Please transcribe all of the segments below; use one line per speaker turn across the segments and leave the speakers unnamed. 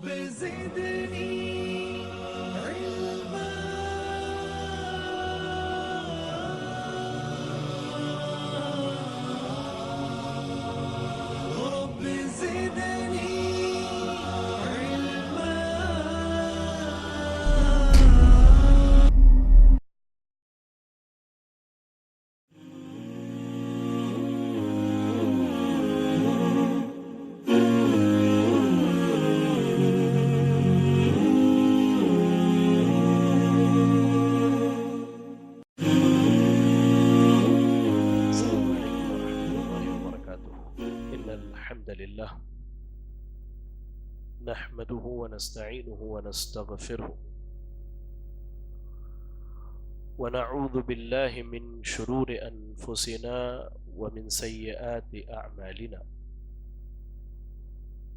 رب زدني علما. رب زدني علما.
السلام عليكم ورحمة الله وبركاته. إن الحمد لله نحمده ونستعينه ونستغفره ونعوذ بالله من شرور أنفسنا ومن سيئات أعمالنا.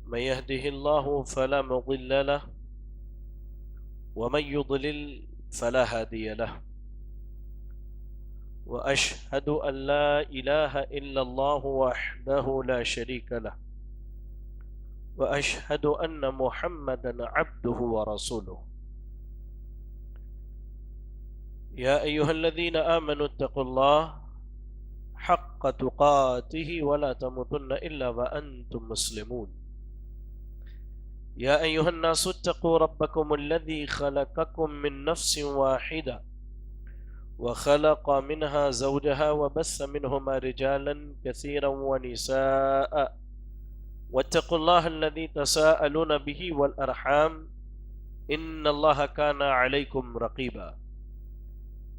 من يهده الله فلا مضل له ومن يضلل فلا هادي له. وأشهد أن لا إله إلا الله وحده لا شريك له وأشهد أن محمدا عبده ورسوله. يا أيها الذين آمنوا اتقوا الله حق تقاته ولا تموتن إلا وأنتم مسلمون. يا أيها الناس اتقوا ربكم الذي خلقكم من نفس واحدة وخلق منها زوجها وبث منهما رجالا كثيرا ونساء واتقوا الله الذي تساءلون به والأرحام إن الله كان عليكم رقيبا.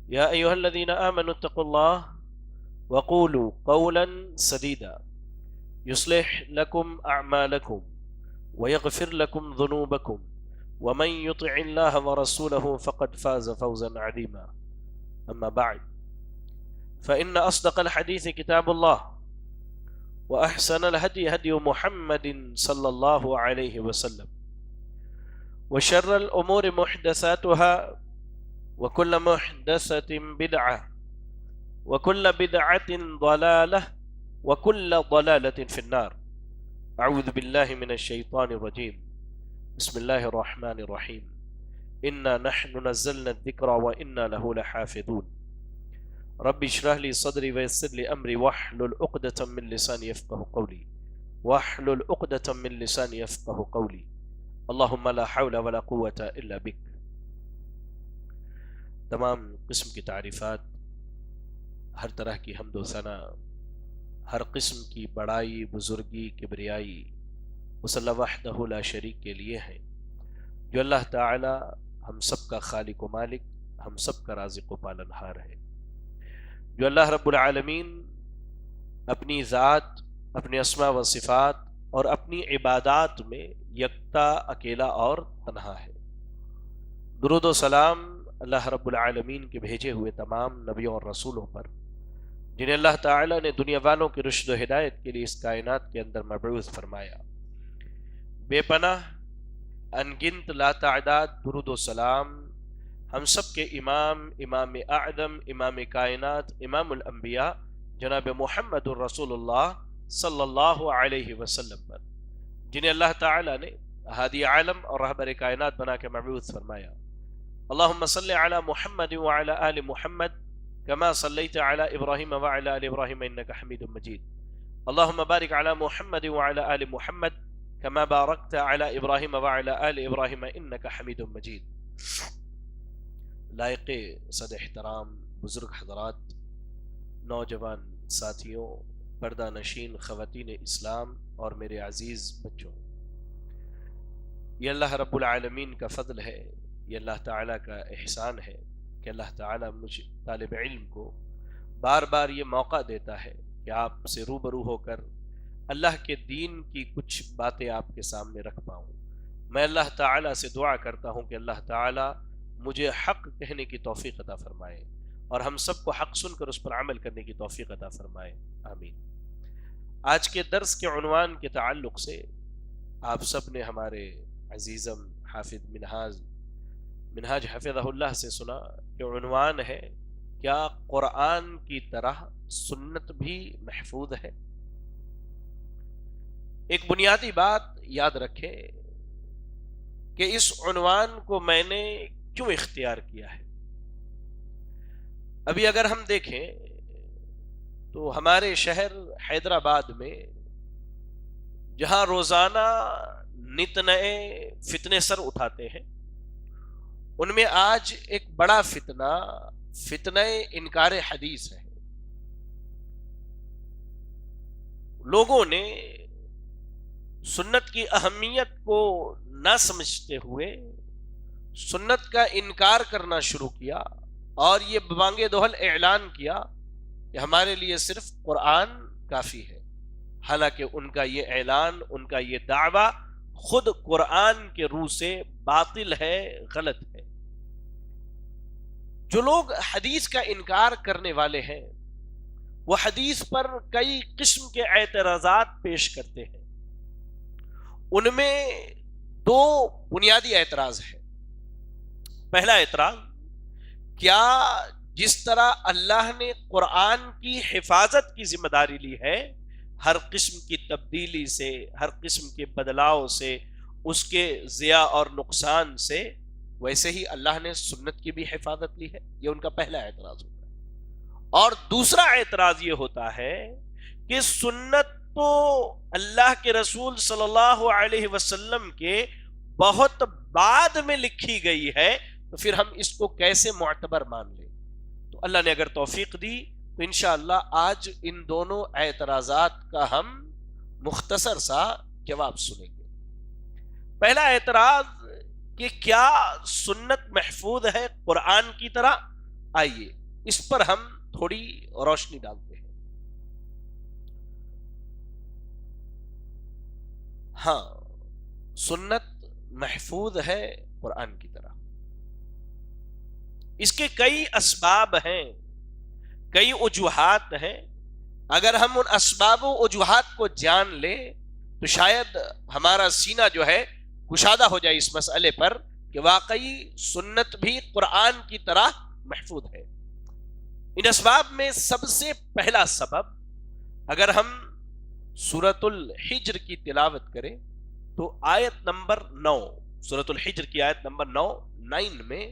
يا أيها الذين آمنوا اتقوا الله وقولوا قولا سديدا يصلح لكم أعمالكم ويغفر لكم ذنوبكم ومن يطع الله ورسوله فقد فاز فوزا عظيما. أما بعد فإن أصدق الحديث كتاب الله وأحسن الهدي هدي محمد صلى الله عليه وسلم وشر الأمور محدثاتها وكل محدثة بدعة وكل بدعة ضلالة وكل ضلالة في النار. أعوذ بالله من الشيطان الرجيم. بسم الله الرحمن الرحيم. إنا نحن نزلنا الذكر وإنا له لحافظون. رب اشرح لي صدري ويسر لي أمري واحلل عقدة من لساني يفقهوا قولي واحلل عقدة من لساني يفقهوا قولي. اللهم لا حول ولا قوة إلا بك. تمام قسم کی تعریفات، ہر طرح کی حمد و ثنا، ہر قسم کی بڑائی، بزرگی، کبریائی اس اللہ وحدہ لا شریک کے لیے ہیں، جو اللہ تعالی ہم سب کا خالق و مالک، ہم سب کا رازق و پالنہار ہے، جو اللہ رب العالمین اپنی ذات، اپنے اسماء و صفات اور اپنی عبادات میں یکتا، اکیلا اور تنہا ہے۔ درود و سلام اللہ رب العالمین کے بھیجے ہوئے تمام نبیوں اور رسولوں پر، جنہیں اللہ تعالی نے دنیا والوں کی رشد و ہدایت کے لیے اس کائنات کے اندر مبعوث فرمایا۔ بے پناہ انگنت لا تعداد درود و سلام ہم سب کے امام، امام اعظم، امام کائنات، امام الانبیاء جناب محمد الرسول اللہ صلی اللہ علیہ وسلم پر، جنہیں اللہ تعالی نے ہادی عالم اور رہبر کائنات بنا کے مبعوث فرمایا۔ اللہم صلی علی محمد وعلی آل محمد کما صلیت علی ابراہیم وعلی آل ابراہیم انک حمید مجید۔ اللہم بارک علی محمد وعلی آل محمد کما بارکت علی ابراہیم وعلی آل ابراہیم انک حمید مجید۔ لائق صد احترام بزرگ حضرات، نوجوان ساتھیوں، پردہ نشین خواتین اسلام اور میرے عزیز بچوں، یہ اللہ رب العالمین کا فضل ہے، یہ اللہ تعالیٰ کا احسان ہے کہ اللہ تعالیٰ مجھ طالب علم کو بار بار یہ موقع دیتا ہے کہ آپ سے روبرو ہو کر اللہ کے دین کی کچھ باتیں آپ کے سامنے رکھ پاؤں۔ میں اللہ تعالیٰ سے دعا کرتا ہوں کہ اللہ تعالیٰ مجھے حق کہنے کی توفیق عطا فرمائے اور ہم سب کو حق سن کر اس پر عمل کرنے کی توفیق عطا فرمائے، آمین۔ آج کے درس کے عنوان کے تعلق سے آپ سب نے ہمارے عزیزم حافظ منہاج حفظہ اللہ سے سنا کہ عنوان ہے کیا قرآن کی طرح سنت بھی محفوظ ہے؟ ایک بنیادی بات یاد رکھیں کہ اس عنوان کو میں نے کیوں اختیار کیا ہے. ابھی اگر ہم دیکھیں تو ہمارے شہر حیدرآباد میں جہاں روزانہ نت نئے فتنے سر اٹھاتے ہیں، ان میں آج ایک بڑا فتنہ انکار حدیث ہے. لوگوں نے سنت کی اہمیت کو نہ سمجھتے ہوئے سنت کا انکار کرنا شروع کیا اور یہ ببانگ دہل اعلان کیا کہ ہمارے لیے صرف قرآن کافی ہے. حالانکہ ان کا یہ اعلان، ان کا یہ دعویٰ خود قرآن کے روح سے باطل ہے، غلط ہے. جو لوگ حدیث کا انکار کرنے والے ہیں وہ حدیث پر کئی قسم کے اعتراضات پیش کرتے ہیں. ان میں دو بنیادی اعتراض ہیں. پہلا اعتراض، کیا جس طرح اللہ نے قرآن کی حفاظت کی ذمہ داری لی ہے، ہر قسم کی تبدیلی سے، ہر قسم کے بدلاؤ سے، اس کے ضیاع اور نقصان سے، ویسے ہی اللہ نے سنت کی بھی حفاظت لی ہے؟ یہ ان کا پہلا اعتراض ہوتا ہے. اور دوسرا اعتراض یہ ہوتا ہے کہ سنت تو اللہ کے رسول صلی اللہ علیہ وسلم کے بہت بعد میں لکھی گئی ہے، تو پھر ہم اس کو کیسے معتبر مان لیں؟ تو اللہ نے اگر توفیق دی تو انشاءاللہ آج ان دونوں اعتراضات کا ہم مختصر سا جواب سنیں گے. پہلا اعتراض کہ کیا سنت محفوظ ہے قرآن کی طرح؟ آئیے اس پر ہم تھوڑی روشنی ڈالتے ہیں. ہاں، سنت محفوظ ہے قرآن کی طرح. اس کے کئی اسباب ہیں، کئی وجوہات ہیں. اگر ہم ان اسباب و وجوہات کو جان لیں تو شاید ہمارا سینہ جو ہے کشادہ ہو جائے اس مسئلے پر کہ واقعی سنت بھی قرآن کی طرح محفوظ ہے. ان اسباب میں سب سے پہلا سبب، اگر ہم سورۃ الحجر کی تلاوت کریں تو آیت نمبر 9، سورۃ الحجر کی آیت نمبر 9 میں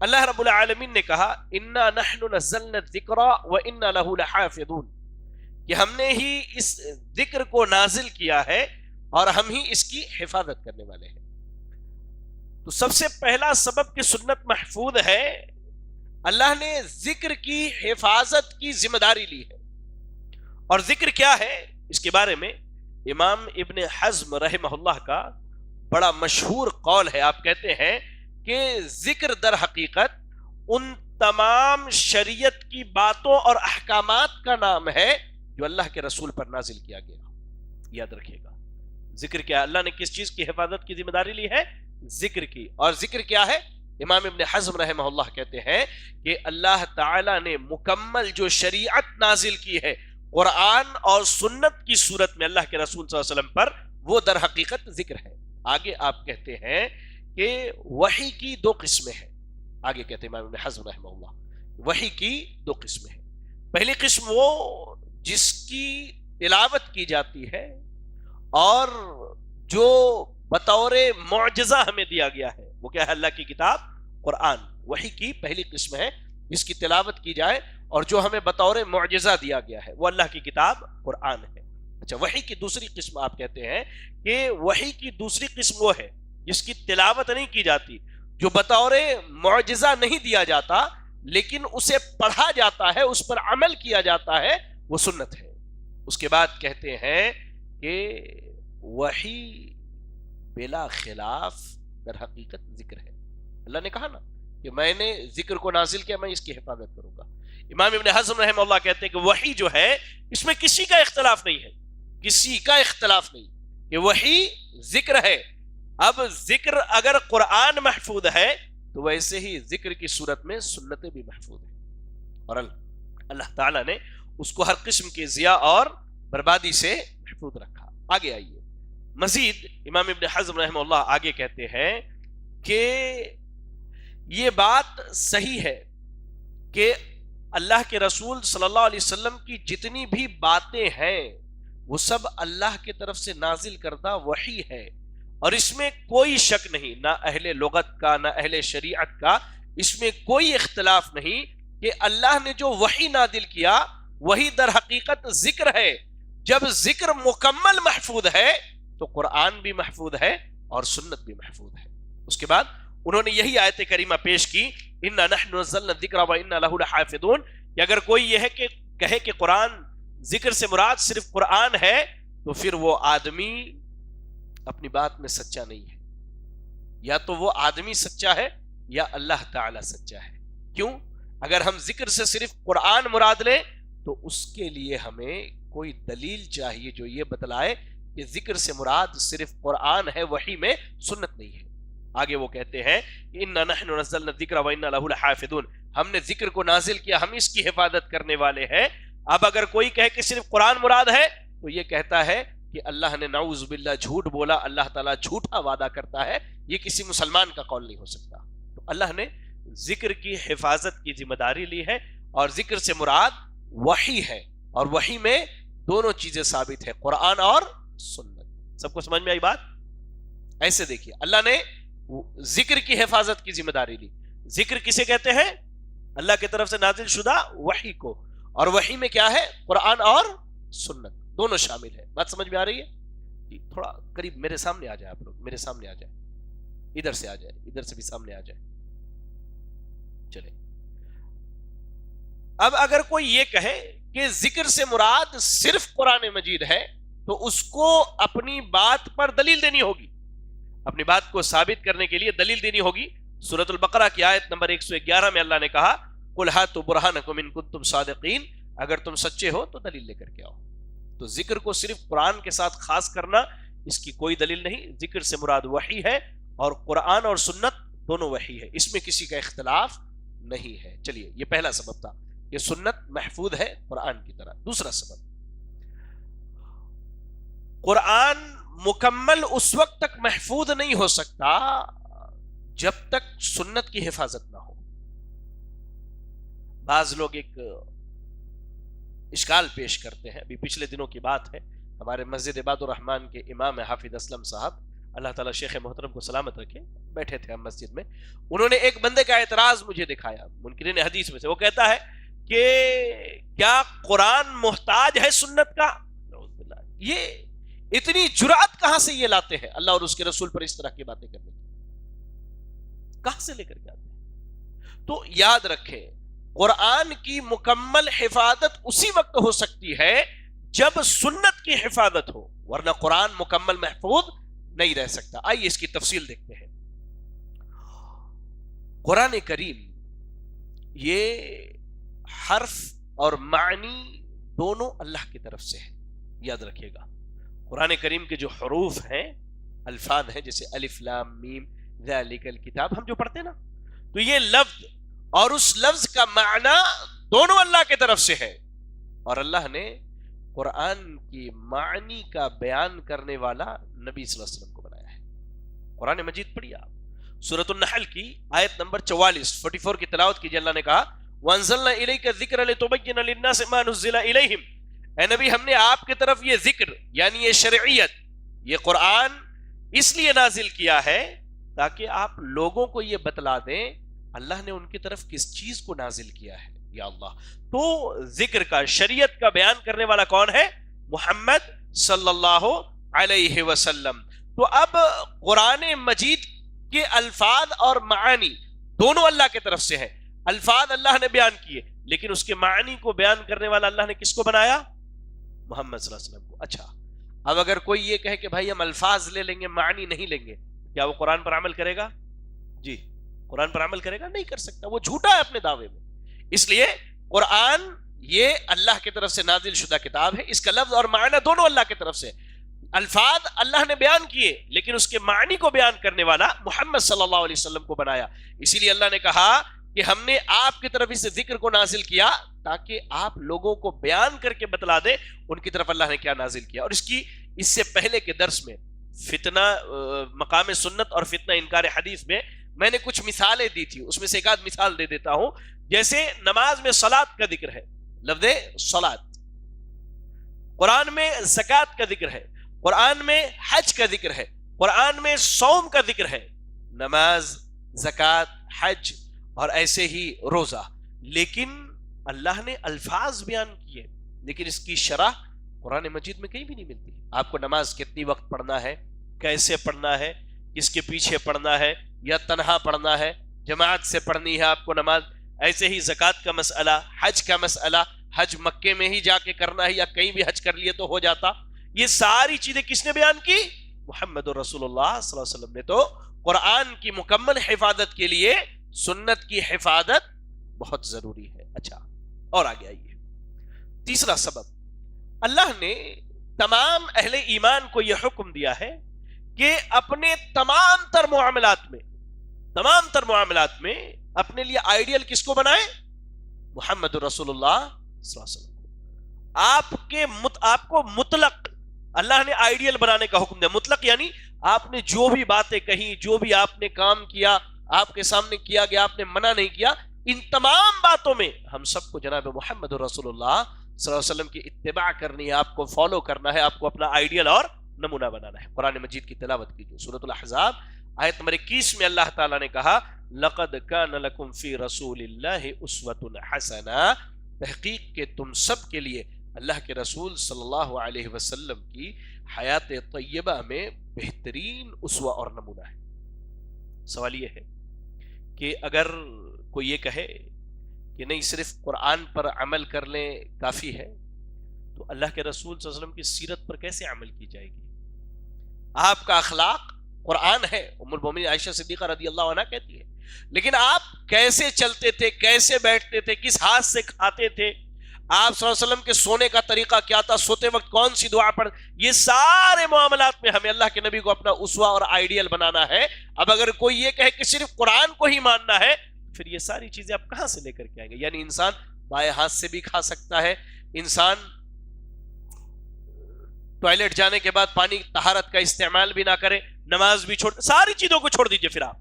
اللہ رب العالمین نے کہا انا نحن نزلنا الذکر وانا له لحافظون، کہ ہم نے ہی اس ذکر کو نازل کیا ہے اور ہم ہی اس کی حفاظت کرنے والے ہیں. تو سب سے پہلا سبب کہ سنت محفوظ ہے، اللہ نے ذکر کی حفاظت کی ذمہ داری لی ہے. اور ذکر کیا ہے، اس کے بارے میں امام ابن حزم رحمہ اللہ کا بڑا مشہور قول ہے. آپ کہتے ہیں کہ ذکر در حقیقت ان تمام شریعت کی باتوں اور احکامات کا نام ہے جو اللہ کے رسول پر نازل کیا گیا. یاد رکھیے گا، ذکر کیا، اللہ نے کس چیز کی حفاظت کی ذمہ داری لی ہے؟ ذکر کی. اور ذکر کیا ہے؟ امام ابن حزم رحمہ اللہ کہتے ہیں کہ اللہ تعالی نے مکمل جو شریعت نازل کی ہے قرآن اور سنت کی صورت میں اللہ کے رسول صلی اللہ علیہ وسلم پر، وہ در حقیقت ذکر ہے. آگے آپ کہتے ہیں کہ وحی کی دو قسمیں ہیں. آگے کہتے ہیں امام ابن حزم رحمہ اللہ، وحی کی دو قسمیں ہیں. پہلی قسم وہ جس کی تلاوت کی جاتی ہے اور جو بطور معجزہ ہمیں دیا گیا ہے، وہ کیا ہے؟ اللہ کی کتاب قرآن. وحی کی پہلی قسم ہے جس کی تلاوت کی جائے اور جو ہمیں بطور معجزہ دیا گیا ہے، وہ اللہ کی کتاب قرآن ہے. اچھا، وحی کی دوسری قسم آپ کہتے ہیں کہ وحی کی دوسری قسم وہ ہے جس کی تلاوت نہیں کی جاتی، جو بطور معجزہ نہیں دیا جاتا لیکن اسے پڑھا جاتا ہے، اس پر عمل کیا جاتا ہے، وہ سنت ہے. اس کے بعد کہتے ہیں کہ وحی بلا خلاف در حقیقت ذکر ہے. اللہ نے کہا نا کہ میں نے ذکر کو نازل کیا، میں اس کی حفاظت کروں گا. امام ابن حزم رحمہ اللہ کہتے ہیں کہ وحی جو ہے اس میں کسی کا اختلاف نہیں ہے، کسی کا اختلاف نہیں کہ وحی ذکر ہے. اب ذکر اگر قرآن محفوظ ہے تو ویسے ہی ذکر کی صورت میں سنتیں بھی محفوظ ہیں، اور اللہ تعالیٰ نے اس کو ہر قسم کی ضیاع اور بربادی سے محفوظ رکھا. آگے آئیے، مزید امام ابن حزم رحمہ اللہ آگے کہتے ہیں کہ یہ بات صحیح ہے کہ اللہ کے رسول صلی اللہ علیہ وسلم کی جتنی بھی باتیں ہیں وہ سب اللہ کی طرف سے نازل کردہ وحی ہے، اور اس میں کوئی شک نہیں، نہ اہل لغت کا نہ اہل شریعت کا، اس میں کوئی اختلاف نہیں کہ اللہ نے جو وحی نازل کیا وہی در حقیقت ذکر ہے۔ جب ذکر مکمل محفوظ ہے تو قرآن بھی محفوظ ہے اور سنت بھی محفوظ ہے۔ اس کے بعد انہوں نے یہی آیت کریمہ پیش کی، اِنَّا نَحْنُ نَزَّلْنَا الذِّكْرَ وَإِنَّا لَهُ لَحَافِظُونَ، کہ اگر کوئی یہ ہے کہ کہے کہ قرآن ذکر سے مراد صرف قرآن ہے تو پھر وہ آدمی اپنی بات میں سچا نہیں ہے، یا تو وہ آدمی سچا ہے یا اللہ تعالی سچا ہے۔ کیوں؟ اگر ہم ذکر سے صرف قرآن مراد لیں تو اس کے لیے ہمیں کوئی دلیل چاہیے جو یہ بتلائے کہ ذکر سے مراد صرف قرآن ہے، وحی میں سنت نہیں ہے۔ آگے وہ کہتے ہیں اِنَّا نَحْنُ نَزَّلْنَا الذِّكْرَ وَإِنَّا لَهُ لَحَافِظُونَ، ہم نے ذکر کو نازل کیا، ہم اس کی حفاظت کرنے والے ہیں۔ اب اگر کوئی کہے کہ صرف قرآن مراد ہے تو یہ کہتا ہے کہ اللہ نے نعوذ باللہ جھوٹ بولا، اللہ تعالیٰ جھوٹا وعدہ کرتا ہے، یہ کسی مسلمان کا قول نہیں ہو سکتا۔ تو اللہ نے ذکر کی حفاظت کی ذمہ داری لی ہے، اور ذکر سے مراد وحی ہے، اور وحی میں دونوں چیزیں ثابت ہے، قرآن اور سنت۔ سب کو سمجھ میں آئی بات؟ ایسے دیکھیے، اللہ نے ذکر کی حفاظت کی ذمہ داری لی۔ ذکر کسے کہتے ہیں؟ اللہ کی طرف سے نازل شدہ وحی کو، اور وحی میں کیا ہے؟ قرآن اور سنت دونوں شامل ہے۔ بات سمجھ میں آ رہی ہے؟ جی، تھوڑا قریب میرے سامنے آ جائے، آپ لوگ میرے سامنے آ جائے، ادھر سے آ جائے، ادھر سے بھی سامنے آ جائے۔ چلے، اب اگر کوئی یہ کہے کہ ذکر سے مراد صرف قرآن مجید ہے تو اس کو اپنی بات پر دلیل دینی ہوگی، اپنی بات کو ثابت کرنے کے لیے دلیل دینی ہوگی۔ سورۃ البقرہ کی آیت نمبر 111 میں اللہ نے کہا قُلْ هَاتُوا بُرْهَانَكُمْ إِن كُنتُمْ صَادِقِينَ، اگر تم سچے ہو تو دلیل لے کر کے آؤ۔ تو ذکر کو صرف قرآن کے ساتھ خاص کرنا، اس کی کوئی دلیل نہیں۔ ذکر سے مراد وحی ہے، اور قرآن اور سنت دونوں وحی ہے، اس میں کسی کا اختلاف نہیں ہے۔ چلیے، یہ پہلا سبب تھا کہ سنت محفوظ ہے قرآن کی طرح۔ دوسرا سبب، قرآن مکمل اس وقت تک محفوظ نہیں ہو سکتا جب تک سنت کی حفاظت نہ ہو۔ بعض لوگ ایک اشکال پیش کرتے ہیں، ابھی پچھلے دنوں کی بات ہے، ہمارے مسجد عباد الرحمن کے امام حافظ اسلم صاحب، اللہ تعالیٰ شیخ محترم کو سلامت رکھے، بیٹھے تھے ہم مسجد میں، انہوں نے ایک بندے کا اعتراض مجھے دکھایا، منکرین حدیث میں سے۔ وہ کہتا ہے کہ کیا قرآن محتاج ہے سنت کا؟ یہ اتنی جرأت کہاں سے یہ لاتے ہیں اللہ اور اس کے رسول پر اس طرح کی باتیں کرنے کی؟ کہاں سے لے کر کے آتے ہیں؟ تو یاد رکھیں، قرآن کی مکمل حفاظت اسی وقت ہو سکتی ہے جب سنت کی حفاظت ہو، ورنہ قرآن مکمل محفوظ نہیں رہ سکتا۔ آئیے اس کی تفصیل دیکھتے ہیں۔ قرآن کریم یہ حرف اور معنی دونوں اللہ کی طرف سے ہے، یاد رکھیے گا۔ قرآن کریم کے جو حروف ہیں، الفاظ ہیں، جیسے الف لام میم ذالک الکتاب، ہم جو پڑھتے ہیں نا، تو یہ لفظ اور اس لفظ کا معنی دونوں اللہ کی طرف سے ہے، اور اللہ نے قرآن کی معنی کا بیان کرنے والا نبی صلی اللہ علیہ وسلم کو بنایا ہے۔ قرآن مجید پڑھیے آپ، سورۃ النحل کی آیت نمبر 44 کی تلاوت کیجیے۔ اللہ نے کہا وَأَنزَلْنَا إِلَيْكَ الذِّكْرَ لِتُبَيِّنَ لِلنَّاسِ مَا نُزِّلَ إِلَيْهِمْ، اے نبی ہم نے آپ کی طرف یہ ذکر یعنی یہ شرعیت، یہ قرآن اس لیے نازل کیا ہے تاکہ آپ لوگوں کو یہ بتلا دیں اللہ نے ان کی طرف کس چیز کو نازل کیا ہے۔ یا اللہ، تو ذکر کا، شریعت کا بیان کرنے والا کون ہے؟ محمد صلی اللہ علیہ وسلم۔ تو اب قرآن مجید کے الفاظ اور معانی دونوں اللہ کی طرف سے ہیں۔ الفاظ اللہ نے بیان کیے، لیکن اس کے معنی کو بیان کرنے والا اللہ نے کس کو بنایا؟ محمد صلی اللہ علیہ وسلم کو۔ اچھا، اب اگر کوئی یہ کہے کہ بھائی ہم الفاظ لے لیں گے معنی نہیں لیں گے، کیا وہ قرآن پر عمل کرے گا؟ جی، قرآن پر عمل کرے گا؟ نہیں کر سکتا، وہ جھوٹا ہے اپنے دعوے میں۔ اس لیے قرآن یہ اللہ کی طرف سے نازل شدہ کتاب ہے، اس کا لفظ اور معنی دونوں اللہ کی طرف سے۔ الفاظ اللہ نے بیان کیے، لیکن اس کے معنی کو بیان کرنے والا محمد صلی اللہ علیہ وسلم کو بنایا۔ اسی لیے اللہ نے کہا کہ ہم نے آپ کی طرف اس ذکر کو نازل کیا تاکہ آپ لوگوں کو بیان کر کے بتلا دیں ان کی طرف اللہ نے کیا نازل کیا۔ اور اس سے پہلے کے درس میں فتنہ مقام سنت اور فتنہ انکار حدیث میں نے کچھ مثالیں دی تھی، اس میں سے ایک آدھ مثال دے دیتا ہوں۔ جیسے نماز میں صلاۃ کا ذکر ہے، لفظ صلاۃ، قرآن میں زکوٰۃ کا ذکر ہے، قرآن میں حج کا ذکر ہے، قرآن میں صوم کا ذکر ہے، نماز، زکوٰۃ، حج اور ایسے ہی روزہ، لیکن اللہ نے الفاظ بیان کیے، لیکن اس کی شرح قرآن مجید میں کہیں بھی نہیں ملتی۔ آپ کو نماز کتنی وقت پڑھنا ہے، کیسے پڑھنا ہے، کس کے پیچھے پڑھنا ہے، یا تنہا پڑھنا ہے، جماعت سے پڑھنی ہے آپ کو نماز، ایسے ہی زکوٰۃ کا مسئلہ، حج کا مسئلہ، حج مکے میں ہی جا کے کرنا ہے یا کہیں بھی حج کر لیے تو ہو جاتا، یہ ساری چیزیں کس نے بیان کی؟ محمد رسول اللہ صلی اللہ علیہ وسلم نے۔ تو قرآن کی مکمل حفاظت کے لیے سنت کی حفاظت بہت ضروری ہے۔ اچھا، اور آگے آئیے، تیسرا سبب، اللہ نے تمام اہل ایمان کو یہ حکم دیا ہے کہ اپنے تمام تر معاملات میں اپنے لیے آئیڈیل کس کو بنائیں؟ محمد رسول اللہ صلی اللہ علیہ وسلم کو۔ آپ کو مطلق اللہ نے آئیڈیل بنانے کا حکم دیا۔ مطلق یعنی آپ نے جو بھی باتیں کہیں، جو بھی آپ نے کام کیا، آپ کے سامنے کیا گیا، آپ نے منع نہیں کیا، ان تمام باتوں میں ہم سب کو جناب محمد رسول اللہ صلی اللہ علیہ وسلم کی اتباع کرنی ہے، آپ کو فالو کرنا ہے، آپ کو اپنا آئیڈیل اور نمونہ بنانا ہے۔ قرآن مجید کی تلاوت کیجیے، سورۃ الاحزاب آیت نمبر 21 میں اللہ تعالیٰ نے کہا لَقَدْ كَانَ لَكُمْ فِي رَسُولِ اللَّهِ أُسْوَةٌ حَسَنَةٌ، تحقیق کہ تم سب کے لیے اللہ کے رسول صلی اللہ علیہ وسلم کی حیات طیبہ میں بہترین اسوہ اور نمونہ ہے۔ سوال یہ ہے کہ اگر کوئی یہ کہے کہ نہیں صرف قرآن پر عمل کر لیں کافی ہے، تو اللہ کے رسول صلی اللہ علیہ وسلم کی سیرت پر کیسے عمل کی جائے گی؟ آپ کا اخلاق قرآن ہے، ام المومنین عائشہ صدیقہ رضی اللہ عنہ کہتی ہے، لیکن آپ کیسے چلتے تھے، کیسے بیٹھتے تھے، کس ہاتھ سے کھاتے تھے، آپ صلی اللہ علیہ وسلم کے سونے کا طریقہ کیا تھا، سوتے وقت کون سی دعا پڑھ، یہ سارے معاملات میں ہمیں اللہ کے نبی کو اپنا اسوہ اور آئیڈیل بنانا ہے۔ اب اگر کوئی یہ کہے کہ صرف قرآن کو ہی ماننا ہے، پھر یہ ساری چیزیں آپ کہاں سے لے کر کے آئیں گے؟ یعنی انسان بائیں ہاتھ سے بھی کھا سکتا ہے، انسان ٹوائلٹ جانے کے بعد پانی طہارت کا استعمال بھی نہ کرے، نماز بھی چھوڑ، ساری چیزوں کو چھوڑ دیجئے پھر آپ۔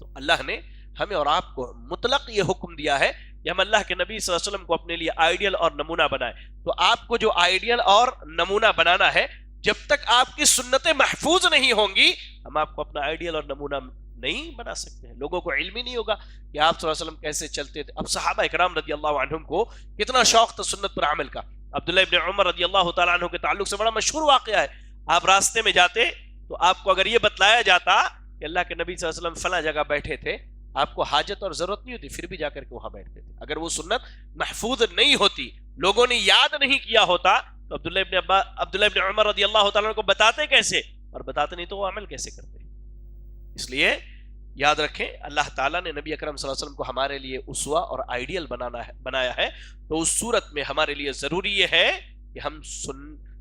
تو اللہ نے ہمیں اور آپ کو مطلق یہ حکم دیا ہے کہ ہم اللہ کے نبی صلی اللہ علیہ وسلم کو اپنے لیے آئیڈیل اور نمونہ بنائیں۔ تو آپ کو جو آئیڈیل اور نمونہ بنانا ہے، جب تک آپ کی سنتیں محفوظ نہیں ہوں گی، ہم آپ کو اپنا آئیڈیل اور نمونہ نہیں بنا سکتے ہیں۔ لوگوں کو علم ہی نہیں ہوگا کہ آپ صلی اللہ علیہ وسلم کیسے چلتے تھے۔ اب صحابہ اکرام رضی اللہ عنہم کو کتنا شوق تھا سنت پر عمل کا۔ عبداللہ ابن عمر رضی اللہ تعالیٰ عنہ کے تعلق سے بڑا مشہور واقعہ ہے، آپ راستے میں جاتے تو آپ کو اگر یہ بتلایا جاتا کہ اللہ کے نبی صلی اللہ علیہ وسلم فلاں جگہ بیٹھے تھے، آپ کو حاجت اور ضرورت نہیں ہوتی، پھر بھی جا کر کے وہاں بیٹھتے تھے۔ اگر وہ سنت محفوظ نہیں ہوتی، لوگوں نے یاد نہیں کیا ہوتا، تو عبداللہ ابن عمر رضی اللہ تعالیٰ عنہ کو بتاتے کیسے، اور بتاتے نہیں تو وہ عمل کیسے کرتے؟ اس لیے یاد رکھیں، اللہ تعالیٰ نے نبی اکرم صلی اللہ علیہ وسلم کو ہمارے لیے اسوہ اور آئیڈیل بنایا ہے، تو اس صورت میں ہمارے لیے ضروری یہ ہے کہ ہم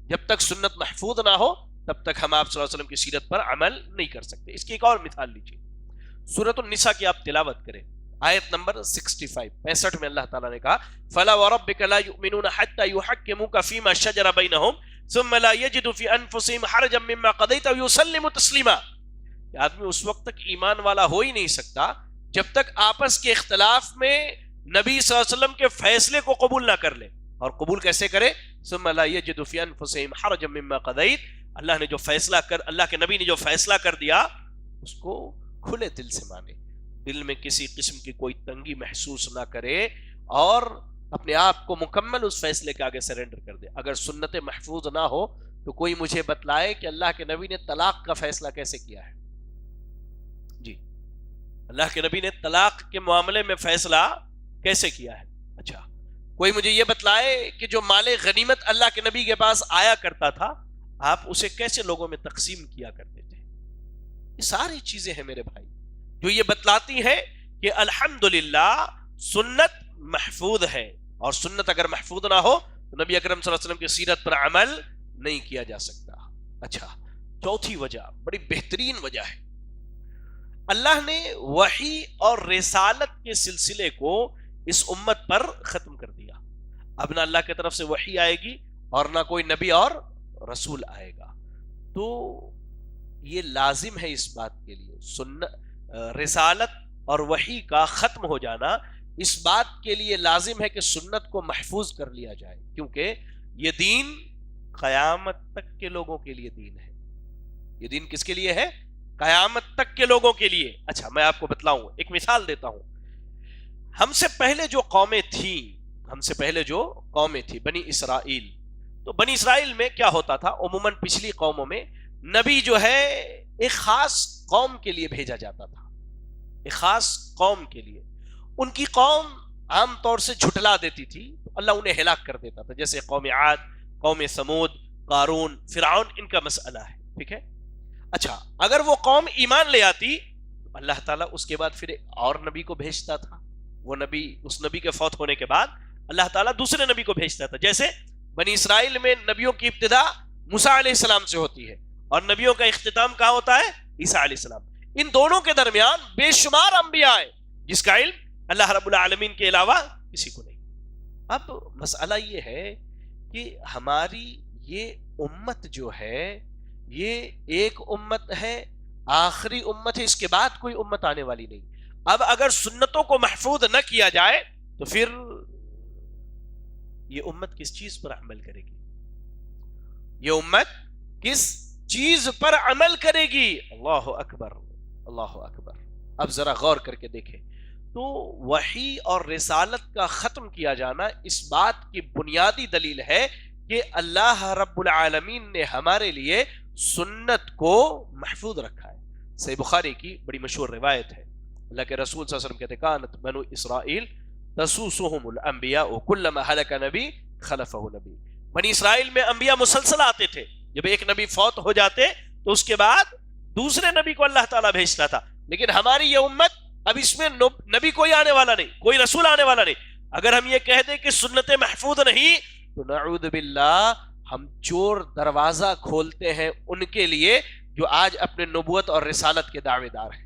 جب تک سنت محفوظ نہ ہو تب تک ہم آپ صلی اللہ علیہ وسلم کی سیرت پر عمل نہیں کر سکتے۔ اس کی ایک اور مثال لیجیے، سورۃ النساء کی آپ تلاوت کریں، آیت نمبر 65 میں اللہ تعالیٰ نے کہا فَلَا وَرَبِّكَ لَا يُؤْمِنُونَ حَتَّى يُحَكِّمُوكَ فِي مَا شَجَرَ بَيْنَهُمْ ثُمَّ لَا يَجِدُوا فِي أَنفُسِهِمْ حَرَجًا مِّمَّا قَضَيْتَ وَيُسَلِّمُوا تَسْلِيمًا۔ کہ آدمی اس وقت تک ایمان والا ہو ہی نہیں سکتا جب تک آپس کے اختلاف میں نبی صلی اللہ علیہ وسلم کے فیصلے کو قبول نہ کر لے۔ اور قبول کیسے کرے؟ ثم لا يجد في انفسهم حرجا مما قضيت، اللہ نے جو فیصلہ اللہ کے نبی نے جو فیصلہ کر دیا اس کو کھلے دل سے مانے، دل میں کسی قسم کی کوئی تنگی محسوس نہ کرے، اور اپنے آپ کو مکمل اس فیصلے کے آگے سرنڈر کر دے۔ اگر سنت محفوظ نہ ہو تو کوئی مجھے بتلائے کہ اللہ کے نبی نے طلاق کا فیصلہ کیسے کیا ہے؟ جی، اللہ کے نبی نے طلاق کے معاملے میں فیصلہ کیسے کیا ہے؟ اچھا، کوئی مجھے یہ بتلائے کہ جو مال غنیمت اللہ کے نبی کے پاس آیا کرتا تھا، آپ اسے کیسے لوگوں میں تقسیم کیا کرتے تھے؟ یہ ساری چیزیں ہیں میرے بھائی جو یہ بتلاتی ہیں کہ الحمدللہ سنت محفوظ ہے، اور سنت اگر محفوظ نہ ہو تو نبی اکرم صلی اللہ علیہ وسلم کی سیرت پر عمل نہیں کیا جا سکتا۔ اچھا، چوتھی وجہ، بڑی بہترین وجہ ہے، اللہ نے وحی اور رسالت کے سلسلے کو اس امت پر ختم کر دیا۔ اب نہ اللہ کی طرف سے وحی آئے گی اور نہ کوئی نبی اور رسول آئے گا۔ تو یہ لازم ہے اس بات کے لیے، رسالت اور وحی کا ختم ہو جانا اس بات کے لیے لازم ہے کہ سنت کو محفوظ کر لیا جائے، کیونکہ یہ دین قیامت تک کے لوگوں کے لیے دین ہے۔ یہ دین کس کے لیے ہے؟ قیامت تک کے لوگوں کے لیے. اچھا میں آپ کو بتلاؤں، ایک مثال دیتا ہوں. ہم سے پہلے جو قومیں تھیں بنی اسرائیل، تو بنی اسرائیل میں کیا ہوتا تھا؟ عموماً پچھلی قوموں میں نبی جو ہے ایک خاص قوم کے لیے بھیجا جاتا تھا، ایک خاص قوم کے لیے. ان کی قوم عام طور سے جھٹلا دیتی تھی، اللہ انہیں ہلاک کر دیتا تھا، جیسے قوم عاد، قوم سمود، قارون، فرعون، ان کا مسئلہ ہے. ٹھیک ہے. اچھا اگر وہ قوم ایمان لے آتی، اللہ تعالیٰ اس کے بعد پھر ایک اور نبی کو بھیجتا تھا. وہ نبی، اس نبی کے فوت ہونے کے بعد اللہ تعالیٰ دوسرے نبی کو بھیجتا تھا. جیسے بنی اسرائیل میں نبیوں کی ابتدا موسیٰ علیہ السلام سے ہوتی ہے اور نبیوں کا اختتام کہاں ہوتا ہے؟ عیسیٰ علیہ السلام. ان دونوں کے درمیان بے شمار انبیاء ہیں جس کا علم اللہ رب العالمین کے علاوہ کسی کو نہیں. اب مسئلہ یہ ہے کہ ہماری یہ امت جو ہے یہ ایک امت ہے، آخری امت ہے، اس کے بعد کوئی امت آنے والی نہیں. اب اگر سنتوں کو محفوظ نہ کیا جائے تو پھر یہ امت کس چیز پر عمل کرے گی؟ یہ امت کس چیز پر عمل کرے گی؟ اللہ اکبر، اللہ اکبر. اب ذرا غور کر کے دیکھیں تو وحی اور رسالت کا ختم کیا جانا اس بات کی بنیادی دلیل ہے کہ اللہ رب العالمین نے ہمارے لیے سنت کو محفوظ رکھا ہے. صحیح بخاری کی بڑی مشہور روایت ہے، اللہ کے رسول صلی اللہ علیہ وسلم کہتے کانت بنو اسرائیل تسوسهم الانبیاء کلما ہلک نبی خلفہ نبی. بنی اسرائیل میں انبیاء مسلسل آتے تھے، جب ایک نبی فوت ہو جاتے تو اس کے بعد دوسرے نبی کو اللہ تعالیٰ بھیجتا تھا. لیکن ہماری یہ امت اب اس میں نبی کوئی آنے والا نہیں، کوئی رسول آنے والا نہیں. اگر ہم یہ کہہ دیں کہ سنتیں محفوظ نہیں تو نعوذ باللہ ہم چور دروازہ کھولتے ہیں ان کے لیے جو آج اپنے نبوت اور رسالت کے دعوے دار ہیں.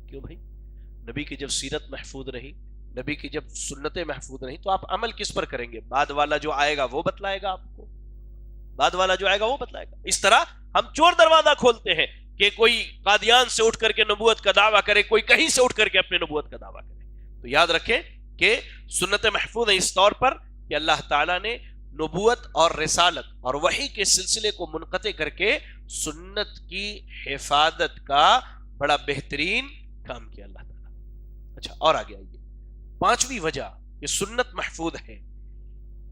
کیوں بھائی؟ نبی کی جب سیرت محفوظ رہی، نبی کی جب سنتیں محفوظ نہیں تو آپ عمل کس پر کریں گے؟ بعد والا جو آئے گا وہ بتلائے گا آپ کو، بعد والا جو آئے گا وہ بتلائے گا. اس طرح ہم چور دروازہ کھولتے ہیں کہ کوئی قادیان سے اٹھ کر کے نبوت کا دعویٰ کرے، کوئی کہیں سے اٹھ کر کے اپنے نبوت کا دعویٰ کرے. تو یاد رکھیں کہ سنت محفوظ ہے اس طور پر کہ اللہ تعالیٰ نے نبوت اور رسالت اور وحی کے سلسلے کو منقطع کر کے سنت کی حفاظت کا بڑا بہترین کام کیا اللہ تعالیٰ. اچھا اور آگے آئیے، پانچویں وجہ کہ سنت محفوظ ہے.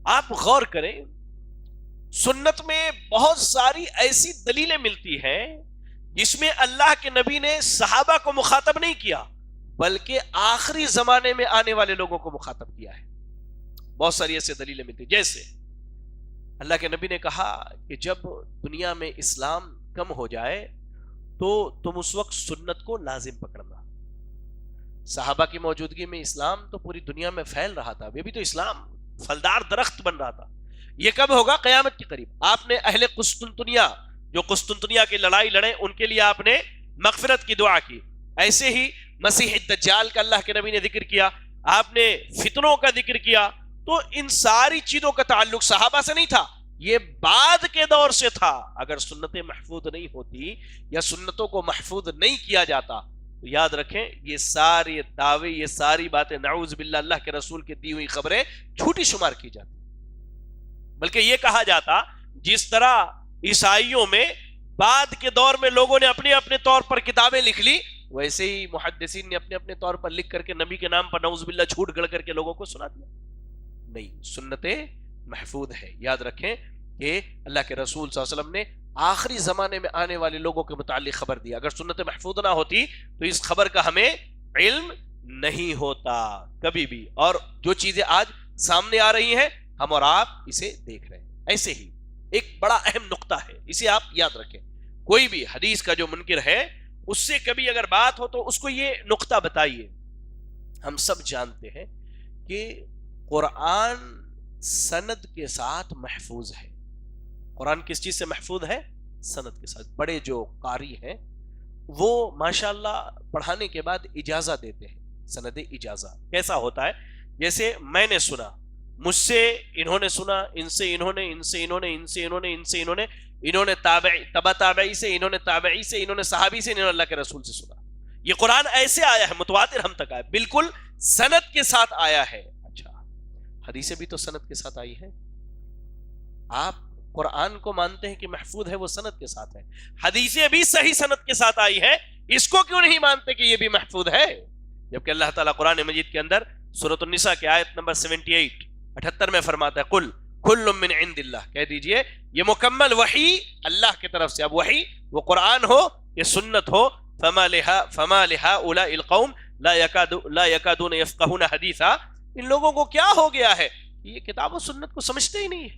آپ غور کریں، سنت میں بہت ساری ایسی دلیلیں ملتی ہیں جس میں اللہ کے نبی نے صحابہ کو مخاطب نہیں کیا بلکہ آخری زمانے میں آنے والے لوگوں کو مخاطب کیا ہے. بہت ساری ایسی دلیلیں ملتی، جیسے اللہ کے نبی نے کہا کہ جب دنیا میں اسلام کم ہو جائے تو تم اس وقت سنت کو لازم پکڑنا. صحابہ کی موجودگی میں اسلام تو پوری دنیا میں پھیل رہا تھا، یہ بھی تو اسلام پھلدار درخت بن رہا تھا. یہ کب ہوگا؟ قیامت کے قریب. آپ نے اہل قسطنطنیہ جو قسطنطنیہ کی لڑائی لڑے ان کے لیے آپ نے مغفرت کی دعا کی. ایسے ہی مسیح الدجال کا اللہ کے نبی نے ذکر کیا، آپ نے فتنوں کا ذکر کیا. تو ان ساری چیزوں کا تعلق صحابہ سے نہیں تھا، یہ بعد کے دور سے تھا. اگر سنتیں محفوظ نہیں ہوتی یا سنتوں کو محفوظ نہیں کیا جاتا تو یاد رکھیں یہ سارے دعوے، یہ ساری باتیں نعوذ باللہ اللہ کے رسول کی دی ہوئی خبریں جھوٹی شمار کی جاتی. بلکہ یہ کہا جاتا جس طرح عیسائیوں میں بعد کے دور میں لوگوں نے اپنے اپنے طور پر کتابیں لکھ لی، ویسے ہی محدثین نے اپنے اپنے طور پر لکھ کر کے نبی کے نام پر نعوذ باللہ جھوٹ گڑھ کر کے لوگوں کو سنا دیا. نہیں، سنتیں محفوظ ہیں. یاد رکھیں کہ اللہ کے رسول صلی اللہ علیہ وسلم نے آخری زمانے میں آنے والے لوگوں کے متعلق خبر دی. اگر سنتیں محفوظ نہ ہوتی تو اس خبر کا ہمیں علم نہیں ہوتا کبھی بھی. اور جو چیزیں آج سامنے آ رہی ہیں ہم اور آپ اسے دیکھ رہے ہیں. ایسے ہی ایک بڑا اہم نقطہ ہے، اسے آپ یاد رکھیں. کوئی بھی حدیث کا جو منکر ہے اس سے کبھی اگر بات ہو تو اس کو یہ نقطہ بتائیے. ہم سب جانتے ہیں کہ قرآن سند کے ساتھ محفوظ ہے. قرآن کس چیز سے محفوظ ہے؟ سند کے ساتھ. بڑے جو قاری ہیں وہ ماشاءاللہ پڑھانے کے بعد اجازہ دیتے ہیں، سند اجازہ. کیسا ہوتا ہے؟ جیسے میں نے سنا، مجھ سے انہوں نے سنا، ان سے انہوں نے، ان سے انہوں نے، ان سے انہوں نے، ان سے انہوں نے، انہوں نے تابعی، تبع تابعی سے، انہوں نے تابعی سے، انہوں نے صحابی سے، انہوں نے اللہ کے رسول سے سنا. یہ قرآن ایسے آیا ہے، متواتر ہم تک آیا، بالکل سند کے ساتھ آیا ہے. اچھا، حدیثیں بھی تو سند کے ساتھ آئی ہیں. آپ قرآن کو مانتے ہیں کہ محفوظ ہے، وہ سند کے ساتھ ہے، حدیثیں بھی صحیح سند کے ساتھ آئی ہے، اس کو کیوں نہیں مانتے کہ یہ بھی محفوظ ہے؟ جبکہ اللہ تعالیٰ قرآن مجید کے اندر سورۃ النساء کی آیت نمبر 78 میں فرماتا ہے قل کل من عند اللہ، کہہ دیجئے یہ مکمل وحی اللہ کی طرف سے، اب وحی وہ قرآن ہو یا سنت ہو، فما لهؤلاء القوم لا يكادون يفقهون حدیثا، ان لوگوں کو کیا ہو گیا ہے یہ کتاب و سنت کو سمجھتے ہی نہیں ہے۔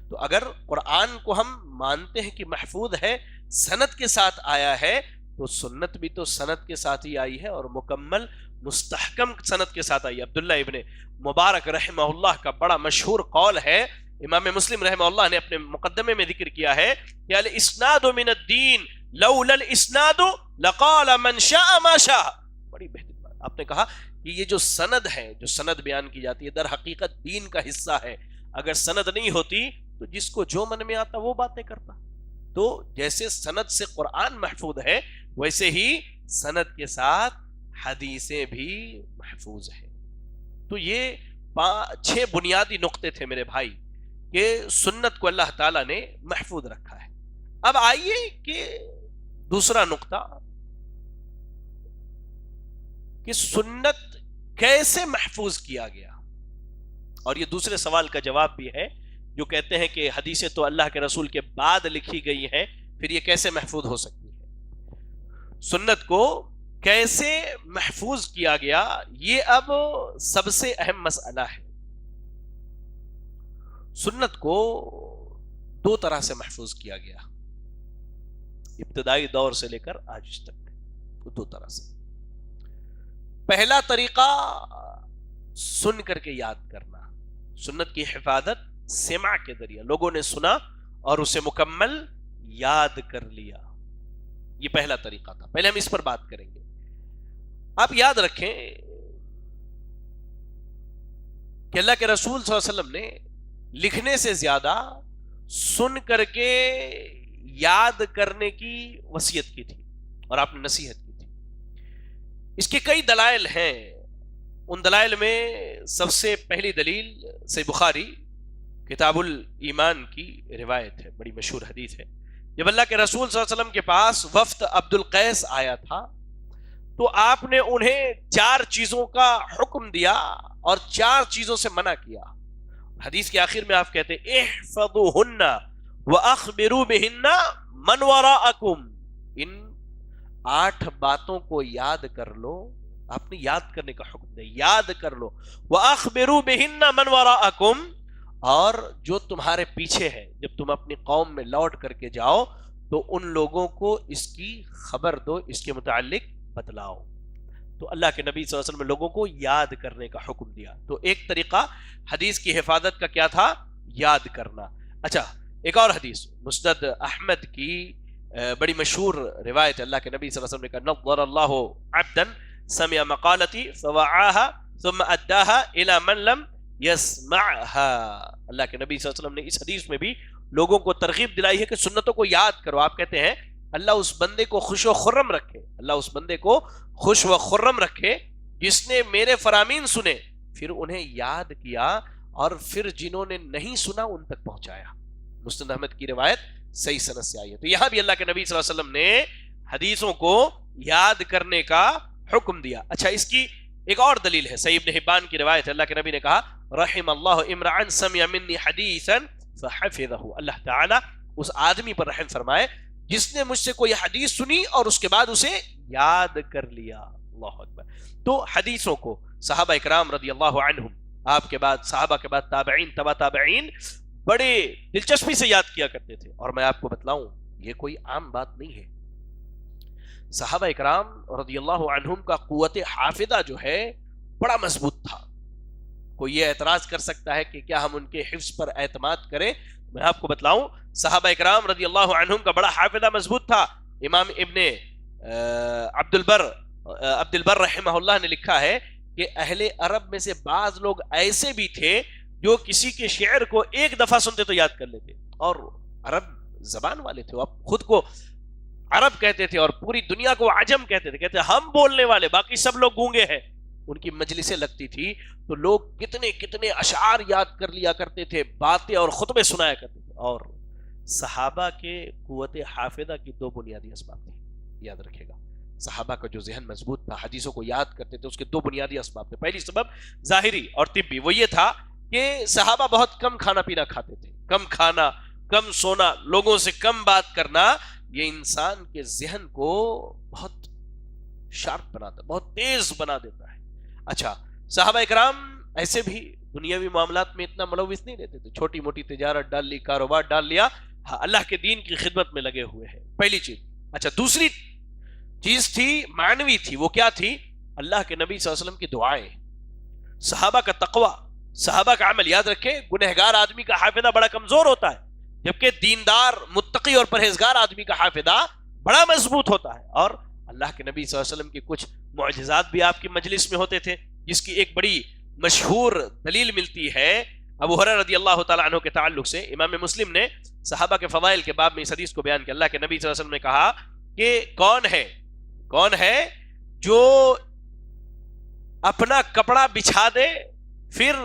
تو اگر قرآن کو ہم مانتے ہیں کہ محفوظ ہے، سند کے ساتھ آیا ہے، تو سنت بھی تو سند کے ساتھ ہی آئی ہے اور مکمل مستحکم سند کے ساتھ آئی ہے۔ عبداللہ ابن مبارک رحمہ اللہ کا بڑا مشہور قول ہے، امام مسلم رحمہ اللہ نے اپنے مقدمے میں ذکر کیا ہے کہ الاسناد من الدین لولا الاسناد لقال من شاء ما شاء، بڑی بہترین بات آپ نے کہا کہ یہ جو سند ہے، جو سند بیان کی جاتی ہے، در حقیقت دین کا حصہ ہے، اگر سند نہیں ہوتی تو جس کو جو من میں آتا وہ باتیں کرتا۔ تو جیسے سند سے قرآن محفوظ ہے، ویسے ہی سند کے ساتھ حدیثیں بھی محفوظ ہیں۔ تو یہ 6 بنیادی نقطے تھے میرے بھائی کہ سنت کو اللہ تعالیٰ نے محفوظ رکھا ہے۔ اب آئیے کہ دوسرا نقطہ کہ سنت کیسے محفوظ کیا گیا، اور یہ دوسرے سوال کا جواب بھی ہے جو کہتے ہیں کہ حدیثیں تو اللہ کے رسول کے بعد لکھی گئی ہیں، پھر یہ کیسے محفوظ ہو سکتی ہے؟ سنت کو کیسے محفوظ کیا گیا، یہ اب سب سے اہم مسئلہ ہے۔ سنت کو 2 طرح سے محفوظ کیا گیا، ابتدائی دور سے لے کر آج تک 2 طرح سے۔ پہلا طریقہ سن کر کے یاد کرنا، سنت کی حفاظت سماع کے ذریعے، لوگوں نے سنا اور اسے مکمل یاد کر لیا، یہ پہلا طریقہ تھا۔ پہلے ہم اس پر بات کریں گے۔ آپ یاد رکھیں کہ اللہ کے رسول صلی اللہ علیہ وسلم نے لکھنے سے زیادہ سن کر کے یاد کرنے کی وصیت کی تھی اور آپ نے نصیحت کی تھی۔ اس کے کئی دلائل ہیں، ان دلائل میں سب سے پہلی دلیل صحیح بخاری کتاب الایمان کی روایت ہے، بڑی مشہور حدیث ہے۔ جب اللہ کے رسول صلی اللہ علیہ وسلم کے پاس وفد عبد القیس آیا تھا تو آپ نے انہیں 4 چیزوں کا حکم دیا اور 4 چیزوں سے منع کیا۔ حدیث کے آخر میں آپ کہتے ہیں احفظوہن واخبروا بہن من وراءکم، ان 8 باتوں کو یاد کر لو، آپ نے یاد کرنے کا حکم دیا، یاد کر لو، واخبروا بہن من وراءکم، اور جو تمہارے پیچھے ہے، جب تم اپنی قوم میں لوٹ کر کے جاؤ تو ان لوگوں کو اس کی خبر دو، اس کے متعلق بتلاؤ۔ تو اللہ کے نبی صلی اللہ علیہ وسلم نے لوگوں کو یاد کرنے کا حکم دیا۔ تو ایک طریقہ حدیث کی حفاظت کا کیا تھا؟ یاد کرنا۔ اچھا، ایک اور حدیث مسند احمد کی بڑی مشہور روایت، اللہ کے نبی صلی اللہ علیہ وسلم نے کہا نظر اللہ عبدا سمع مقالتی فوعاها ثم اداها الى من لم يسمعها۔ اللہ کے نبی صلی اللہ علیہ وسلم نے اس حدیث میں بھی لوگوں کو ترغیب دلائی ہے کہ سنتوں کو یاد کرو۔ آپ کہتے ہیں اللہ اس بندے کو خوش و خرم رکھے، اللہ اس بندے کو خوش و خرم رکھے جس نے میرے فرامین سنے، پھر انہیں یاد کیا، اور پھر جنہوں نے نہیں سنا ان تک پہنچایا۔ مسند احمد کی روایت صحیح سند سے آئی ہے۔ تو یہاں بھی اللہ کے نبی صلی اللہ علیہ وسلم نے حدیثوں کو یاد کرنے کا حکم دیا۔ اچھا، اس کی ایک اور دلیل ہے، صحیح ابن حبان کی روایت ہے، اللہ کے نبی نے کہا رحم اللہ امرأ سمع منی حدیثا فحفظہ، اللہ تعالی اس آدمی پر رحم فرمائے جس نے مجھ سے کوئی حدیث سنی اور اس کے بعد اسے یاد کر لیا۔ اللہ اکبر۔ تو حدیثوں کو صحابہ اکرام رضی اللہ عنہم، آپ کے بعد صحابہ کے بعد تابعین، تبع تابعین بڑے دلچسپی سے یاد کیا کرتے تھے، اور میں آپ کو بتلاؤں یہ کوئی عام بات نہیں ہے۔ صحابہ اکرام رضی اللہ عنہم کا قوت حافظہ جو ہے بڑا مضبوط تھا۔ کوئی یہ اعتراض کر سکتا ہے کہ کیا ہم ان کے حفظ پر اعتماد کریں؟ میں آپ کو بتلاؤں صحابہ اکرام رضی اللہ عنہم کا بڑا حافظہ مضبوط تھا۔ امام ابن عبد البر رحمہ اللہ نے لکھا ہے کہ اہل عرب میں سے بعض لوگ ایسے بھی تھے جو کسی کے شعر کو ایک دفعہ سنتے تو یاد کر لیتے، اور عرب زبان والے تھے، اب خود کو عرب کہتے تھے اور پوری دنیا کو عجم کہتے تھے، کہتے ہم بولنے والے باقی سب لوگ گونگے ہیں، ان کی مجلسیں لگتی تھی تو لوگ کتنے کتنے اشعار یاد کر لیا کرتے تھے، باتیں اور خطبے سنایا کرتے تھے. اور صحابہ کے قوت حافظہ کی دو بنیادی اسباب تھے، یاد رکھے گا. صحابہ کا جو ذہن مضبوط تھا، حدیثوں کو یاد کرتے تھے، اس کے دو بنیادی اسباب تھے. پہلی سبب ظاہری اور طبی، وہ یہ تھا کہ صحابہ بہت کم کھانا پینا کھاتے تھے. کم کھانا، کم سونا، لوگوں سے کم بات کرنا، یہ انسان کے ذہن کو بہت شارپ بناتا، بہت تیز بنا دیتا ہے. اچھا، صحابہ اکرام ایسے بھی دنیاوی معاملات میں اتنا ملوث نہیں رہتے تھے. چھوٹی موٹی تجارت ڈال لی، کاروبار ڈال لیا، ہاں اللہ کے دین کی خدمت میں لگے ہوئے ہیں. پہلی چیز. اچھا، دوسری چیز تھی معنوی تھی. وہ کیا تھی؟ اللہ کے نبی صلی اللہ علیہ وسلم کی دعائیں، صحابہ کا تقوی، صحابہ کا عمل. یاد رکھے، گنہگار آدمی کا حافظہ بڑا کمزور ہوتا ہے، جبکہ دیندار، متقی اور پرہیزگار آدمی کا حافظہ بڑا مضبوط ہوتا ہے. اور اللہ کے نبی صلی اللہ علیہ وسلم کی کچھ معجزات بھی آپ کی مجلس میں ہوتے تھے، جس کی ایک بڑی مشہور دلیل ملتی ہے ابو ہریرہ رضی اللہ تعالیٰ عنہ کے تعلق سے. امام مسلم نے صحابہ کے فضائل کے باب میں اس حدیث کو بیان کیا. اللہ کے نبی صلی اللہ علیہ وسلم نے کہا کہ کون ہے جو اپنا کپڑا بچھا دے، پھر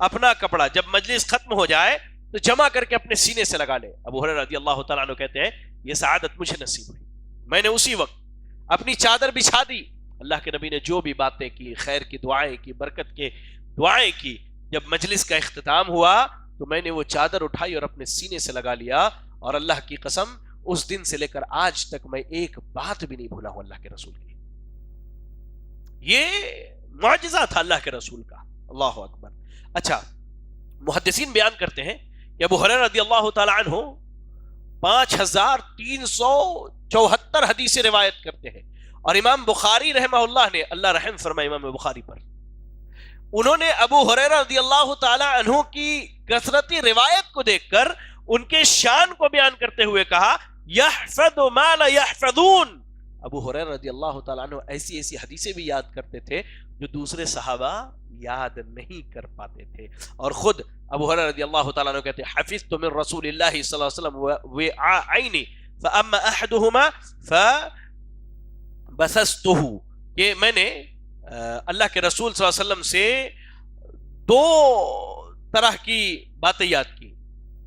اپنا کپڑا جب مجلس ختم ہو جائے تو جمع کر کے اپنے سینے سے لگا لے. ابو ہریرہ رضی اللہ تعالیٰ عنہ کہتے ہیں یہ سعادت مجھے نصیب ہوئی، میں نے اسی وقت اپنی چادر بچھا دی. اللہ کے نبی نے جو بھی باتیں کی، خیر کی دعائیں کی، برکت کے دعائیں کی، جب مجلس کا اختتام ہوا تو میں نے وہ چادر اٹھائی اور اپنے سینے سے لگا لیا. اور اللہ کی قسم اس دن سے لے کر آج تک میں ایک بات بھی نہیں بھولا ہوں اللہ کے رسول کی. یہ معجزہ تھا اللہ کے رسول کا. اللہ اکبر. اچھا، محدثین بیان کرتے ہیں کہ ابو ہریرہ رضی اللہ تعالی عنہ 5374 حدیثیں روایت کرتے ہیں. اور امام بخاری رحمہ اللہ نے، اللہ رحم فرمائے امام بخاری پر، انہوں نے ابو ہریرہ رضی اللہ تعالی عنہ کی کثرتی روایت کو دیکھ کر ان کے شان کو بیان کرتے ہوئے کہا یحفظ ما لا یحفظون. ابو ہریرہ رضی اللہ تعالیٰ عنہ ایسی ایسی حدیثیں بھی یاد کرتے تھے جو دوسرے صحابہ یاد نہیں کر پاتے تھے. اور خود ابو ہریرہ رضی اللہ تعالیٰ عنہ کہتے ہیں حفظت من رسول اللہ صلی اللہ علیہ وسلم وعائنی فاما احدهما فبسسته، کہ میں نے اللہ کے رسول صلی اللہ علیہ وسلم سے دو طرح کی باتیں یاد کی.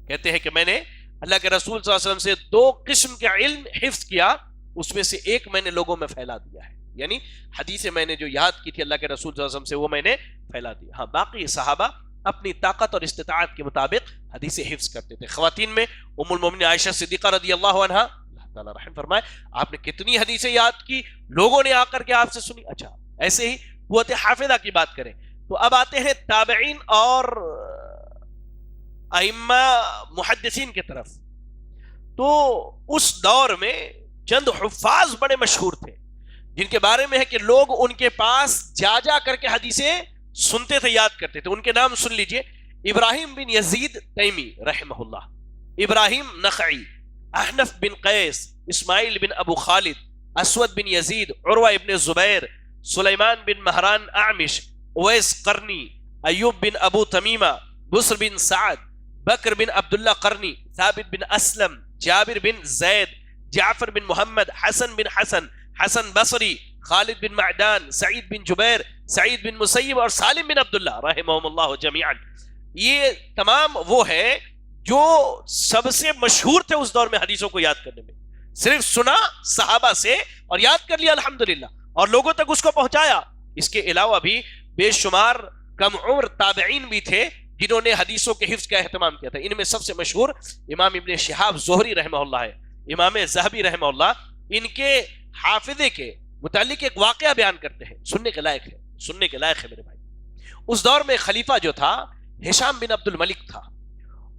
کہتے ہیں کہ میں نے اللہ کے رسول صلی اللہ علیہ وسلم سے دو قسم کے علم حفظ کیا، اس میں سے ایک میں نے لوگوں میں پھیلا دیا ہے. یعنی حدیثیں میں نے جو یاد کی تھی اللہ کے رسول صلی اللہ علیہ وسلم سے وہ میں نے پھیلا دی. ہاں، باقی صحابہ اپنی طاقت اور استطاعت کے مطابق حدیثیں حفظ کرتے تھے. خواتین میں ام المومنین عائشہ صدیقہ رضی اللہ عنہا، اللہ تعالیٰ رحم فرمائے، آپ نے کتنی حدیثیں یاد کی، لوگوں نے آ کر کے آپ سے سنی. اچھا، ایسے ہی قوت حافظہ کی بات کریں تو اب آتے ہیں تابعین اور ائمہ محدثین کی طرف. تو اس دور میں چند حفاظ بڑے مشہور تھے جن کے بارے میں ہے کہ لوگ ان کے پاس جا کر کے حدیثیں سنتے تھے، یاد کرتے تھے. ان کے نام سن لیجئے: ابراہیم بن یزید تیمی رحمہ اللہ، ابراہیم نخعی، احنف بن قیس، اسماعیل بن ابو خالد، اسود بن یزید، عروہ ابن زبیر، سلیمان بن مہران اعمش، اویس قرنی، ایوب بن ابو تمیمہ، بسر بن سعد، بکر بن عبداللہ قرنی، ثابت بن اسلم، جابر بن زید، جعفر بن محمد، حسن بن حسن، حسن بصری، خالد بن معدان، سعید بن جبیر، سعید بن مسیب اور سالم بن عبداللہ رحمہم اللہ جمیعا. یہ تمام وہ ہیں جو سب سے مشہور تھے اس دور میں حدیثوں کو یاد کرنے میں. صرف سنا صحابہ سے اور یاد کر لیا الحمدللہ، اور لوگوں تک اس کو پہنچایا. اس کے علاوہ بھی بے شمار کم عمر تابعین بھی تھے جنہوں نے حدیثوں کے حفظ کا اہتمام کیا تھا. ان میں سب سے مشہور امام ابن شہاب زہری رحمہ اللہ ہے. امام ذہبی رحمہ اللہ ان کے حافظے کے متعلق ایک واقعہ بیان کرتے ہیں، سننے کے لائق ہے، سننے کے لائق ہے میرے بھائی. اس دور میں خلیفہ جو تھا ہشام بن عبد الملک تھا.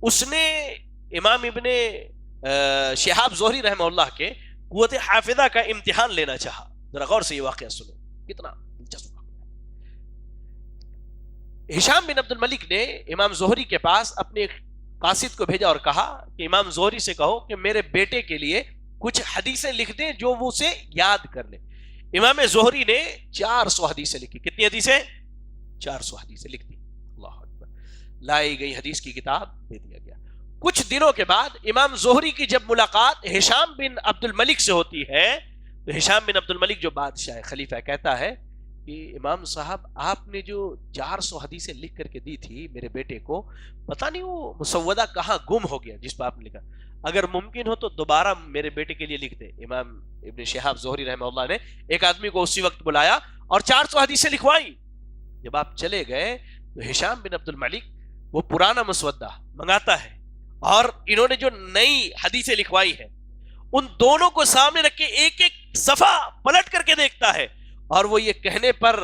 اس نے امام ابن شہاب زہری رحمہ اللہ کے قوت حافظہ کا امتحان لینا چاہا. ذرا غور سے یہ واقعہ سنو، کتنا دلچسپ واقعہ. ہشام بن عبد الملک نے امام زہری کے پاس اپنے ایک قاصد کو بھیجا اور کہا کہ امام زہری سے کہو کہ میرے بیٹے کے لیے کچھ حدیثیں لکھ دیں جو وہ اسے یاد کر لے. امام زہری نے 400 حدیثیں لکھی. کتنی حدیثیں؟ 400 حدیثیں لکھ دی. اللہ اکبر. لائی گئی حدیث کی کتاب دے دیا گیا. کچھ دنوں کے بعد امام زہری کی جب ملاقات ہشام بن عبد الملک سے ہوتی ہے تو ہشام بن عبد الملک جو بادشاہ خلیفہ کہتا ہے کہ امام صاحب آپ نے جو 400 حدیثیں لکھ کر کے دی تھی میرے بیٹے کو، پتہ نہیں وہ مسودہ کہاں گم ہو گیا جس پہ آپ نے لکھا، اگر ممکن ہو تو دوبارہ میرے بیٹے کے لیے لکھ دیں۔ امام ابن شہاب زہری رحمہ اللہ نے ایک آدمی کو اسی وقت بلایا اور 400 حدیثیں لکھوائیں۔ جب آپ چلے گئے تو ہشام بن عبد الملک وہ پرانا مسودہ منگاتا ہے اور انہوں نے جو نئی حدیثیں لکھوائی ہیں ان دونوں کو سامنے رکھ کے ایک ایک صفحہ پلٹ کر کے دیکھتا ہے، اور وہ یہ کہنے پر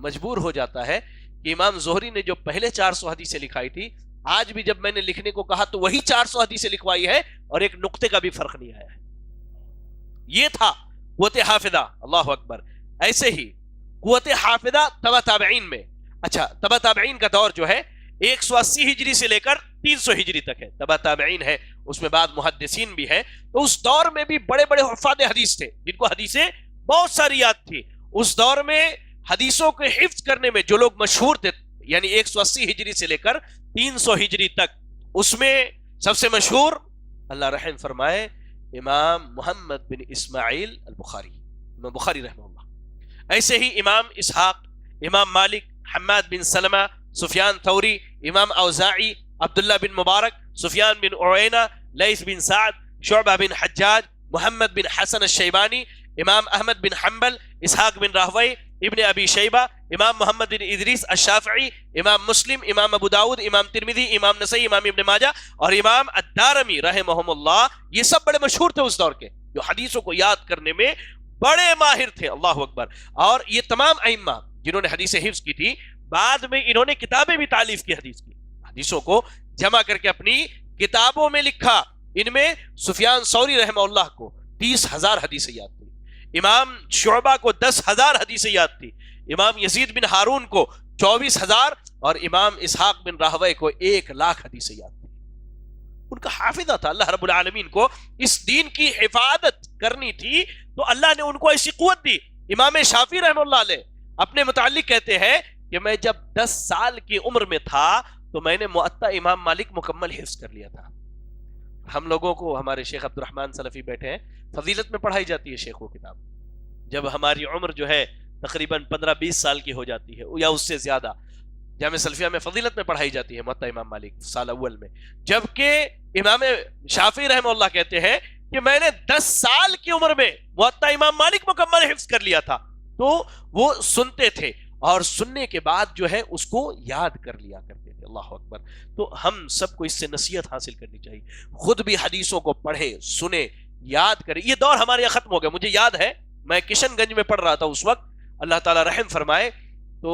مجبور ہو جاتا ہے کہ امام زہری نے جو پہلے 400 حدیثیں لکھائی تھی، آج بھی جب میں نے لکھنے کو کہا تو وہی 400 حدیثیں لکھوائی ہے اور ایک نقطے کا بھی فرق نہیں آیا ہے۔ یہ تھا قوت حافظہ، اللہ اکبر۔ ایسے ہی قوت حافظہ تبع تابعین میں، اچھا تبع تابعین کا دور جو ہے 180 ہجری سے لے کر 300 ہجری تک ہے، تبع تابعین ہے، اس میں بعد محدثین بھی ہے، تو اس دور میں بھی بڑے بڑے حفاظ حدیث تھے جن کو حدیثیں بہت ساری یاد تھی۔ اس دور میں حدیثوں کے حفظ کرنے میں جو لوگ مشہور تھے، یعنی 180 ہجری سے لے کر 300 ہجری تک، اس میں سب سے مشہور اللہ رحم فرمائے امام محمد بن اسماعیل البخاری، امام بخاری رحمہ اللہ۔ ایسے ہی امام اسحاق، امام مالک، حماد بن سلمہ، سفیان ثوری، امام اوزاعی، عبداللہ بن مبارک، سفیان بن عوینہ، لیث بن سعد، شعبہ بن حجاج، محمد بن حسن الشیبانی، امام احمد بن حنبل، اسحاق بن راہوی، ابن ابی شیبہ، امام محمد بن ادریس الشافعی، امام مسلم، امام ابو داود، امام ترمذی، امام نسائی، امام ابن ماجہ اور امام الدارمی رحمہم اللہ، یہ سب بڑے مشہور تھے اس دور کے، جو حدیثوں کو یاد کرنے میں بڑے ماہر تھے، اللہ اکبر۔ اور یہ تمام ائمہ جنہوں نے حدیث حفظ کی تھی، بعد میں انہوں نے کتابیں بھی تالیف کی حدیث کی، حدیثوں کو جمع کر کے اپنی کتابوں میں لکھا۔ ان میں سفیان ثوری رحمہ اللہ کو 30,000 حدیثیں یاد تھی، امام شعبہ کو 10,000 حدیثیں یاد تھی، امام یزید بن ہارون کو 24,000 اور امام اسحاق بن راہوی کو 1,00,000 حدیثیں یاد تھی۔ ان کا حافظہ تھا، اللہ رب العالمین کو اس دین کی حفاظت کرنی تھی تو اللہ نے ان کو ایسی قوت دی۔ امام شافعی رحمہ اللہ علیہ اپنے متعلق کہتے ہیں کہ میں جب 10 سال کی عمر میں تھا تو میں نے موطا امام مالک مکمل حفظ کر لیا تھا۔ ہم لوگوں کو ہمارے شیخ عبد الرحمن سلفی بیٹھے ہیں، فضیلت میں پڑھائی جاتی ہے شیخ وہ کتاب، جب ہماری عمر جو ہے تقریباً 15-20 سال کی ہو جاتی ہے یا اس سے زیادہ، جامع سلفیہ میں فضیلت میں پڑھائی جاتی ہے موطا امام مالک سال اول میں، جبکہ امام شافعی رحمہ اللہ کہتے ہیں کہ میں نے 10 سال کی عمر میں موطا امام مالک مکمل حفظ کر لیا تھا۔ تو وہ سنتے تھے اور سننے کے بعد جو ہے اس کو یاد کر لیا کرتے تھے، اللہ اکبر۔ تو ہم سب کو اس سے نصیحت حاصل کرنی چاہیے، خود بھی حدیثوں کو پڑھے، سنے، یاد کرے۔ یہ دور ہمارے یہاں ختم ہو گیا، مجھے یاد ہے میں کشن گنج میں پڑھ رہا تھا اس وقت، اللہ تعالیٰ رحم فرمائے، تو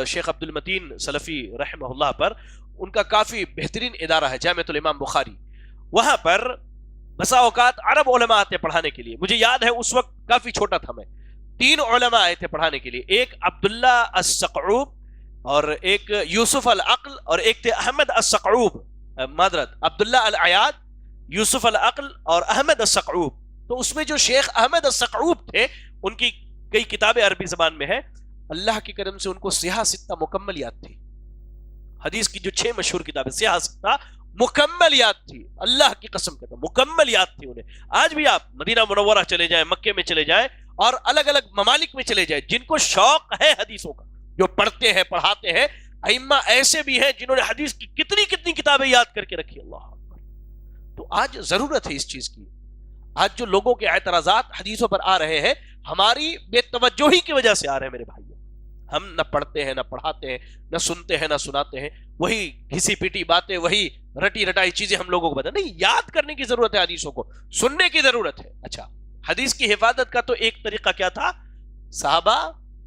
شیخ عبد المتین سلفی رحمہ اللہ پر ان کا کافی بہترین ادارہ ہے جامعۃ الامام بخاری، وہاں پر بسا اوقات عرب علماء آتے پڑھانے کے لیے۔ مجھے یاد ہے اس وقت کافی چھوٹا تھا میں، 3 علماء آئے تھے پڑھانے کے لیے، ایک عبداللہ السقعوب اور ایک یوسف العقل اور ایک تھے احمد السقعوب، معذرت عبداللہ العیاد، یوسف العقل اور احمد السقعوب۔ تو اس میں جو شیخ احمد السقعوب تھے ان کی کئی کتابیں عربی زبان میں ہیں، اللہ کی کرم سے ان کو سیاہ ستہ مکمل یاد تھی، حدیث کی جو 6 مشہور کتابیں سیاہ ستہ مکمل یاد تھی، اللہ کی قسم کہتا ہوں مکمل یاد تھی انہیں۔ آج بھی آپ مدینہ منورہ چلے جائیں، مکے میں چلے جائیں اور الگ الگ ممالک میں چلے جائیں، جن کو شوق ہے حدیثوں کا، جو پڑھتے ہیں پڑھاتے ہیں، ائمہ ایسے بھی ہیں جنہوں نے حدیث کی کتنی کتنی کتابیں یاد کر کے رکھی، اللہ اکبر۔ تو آج ضرورت ہے اس چیز کی۔ آج جو لوگوں کے اعتراضات حدیثوں پر آ رہے ہیں، ہماری بے توجہی کی وجہ سے آ رہے ہیں میرے بھائیوں۔ ہم نہ پڑھتے ہیں، نہ پڑھاتے ہیں، نہ سنتے ہیں، نہ سناتے ہیں، وہی گھسی پیٹی باتیں، وہی رٹی رٹائی چیزیں ہم لوگوں کو بتا نہیں۔ یاد کرنے کی ضرورت ہے، حدیثوں کو سننے کی ضرورت ہے۔ اچھا، حدیث کی حفاظت کا تو ایک طریقہ کیا تھا؟ صحابہ،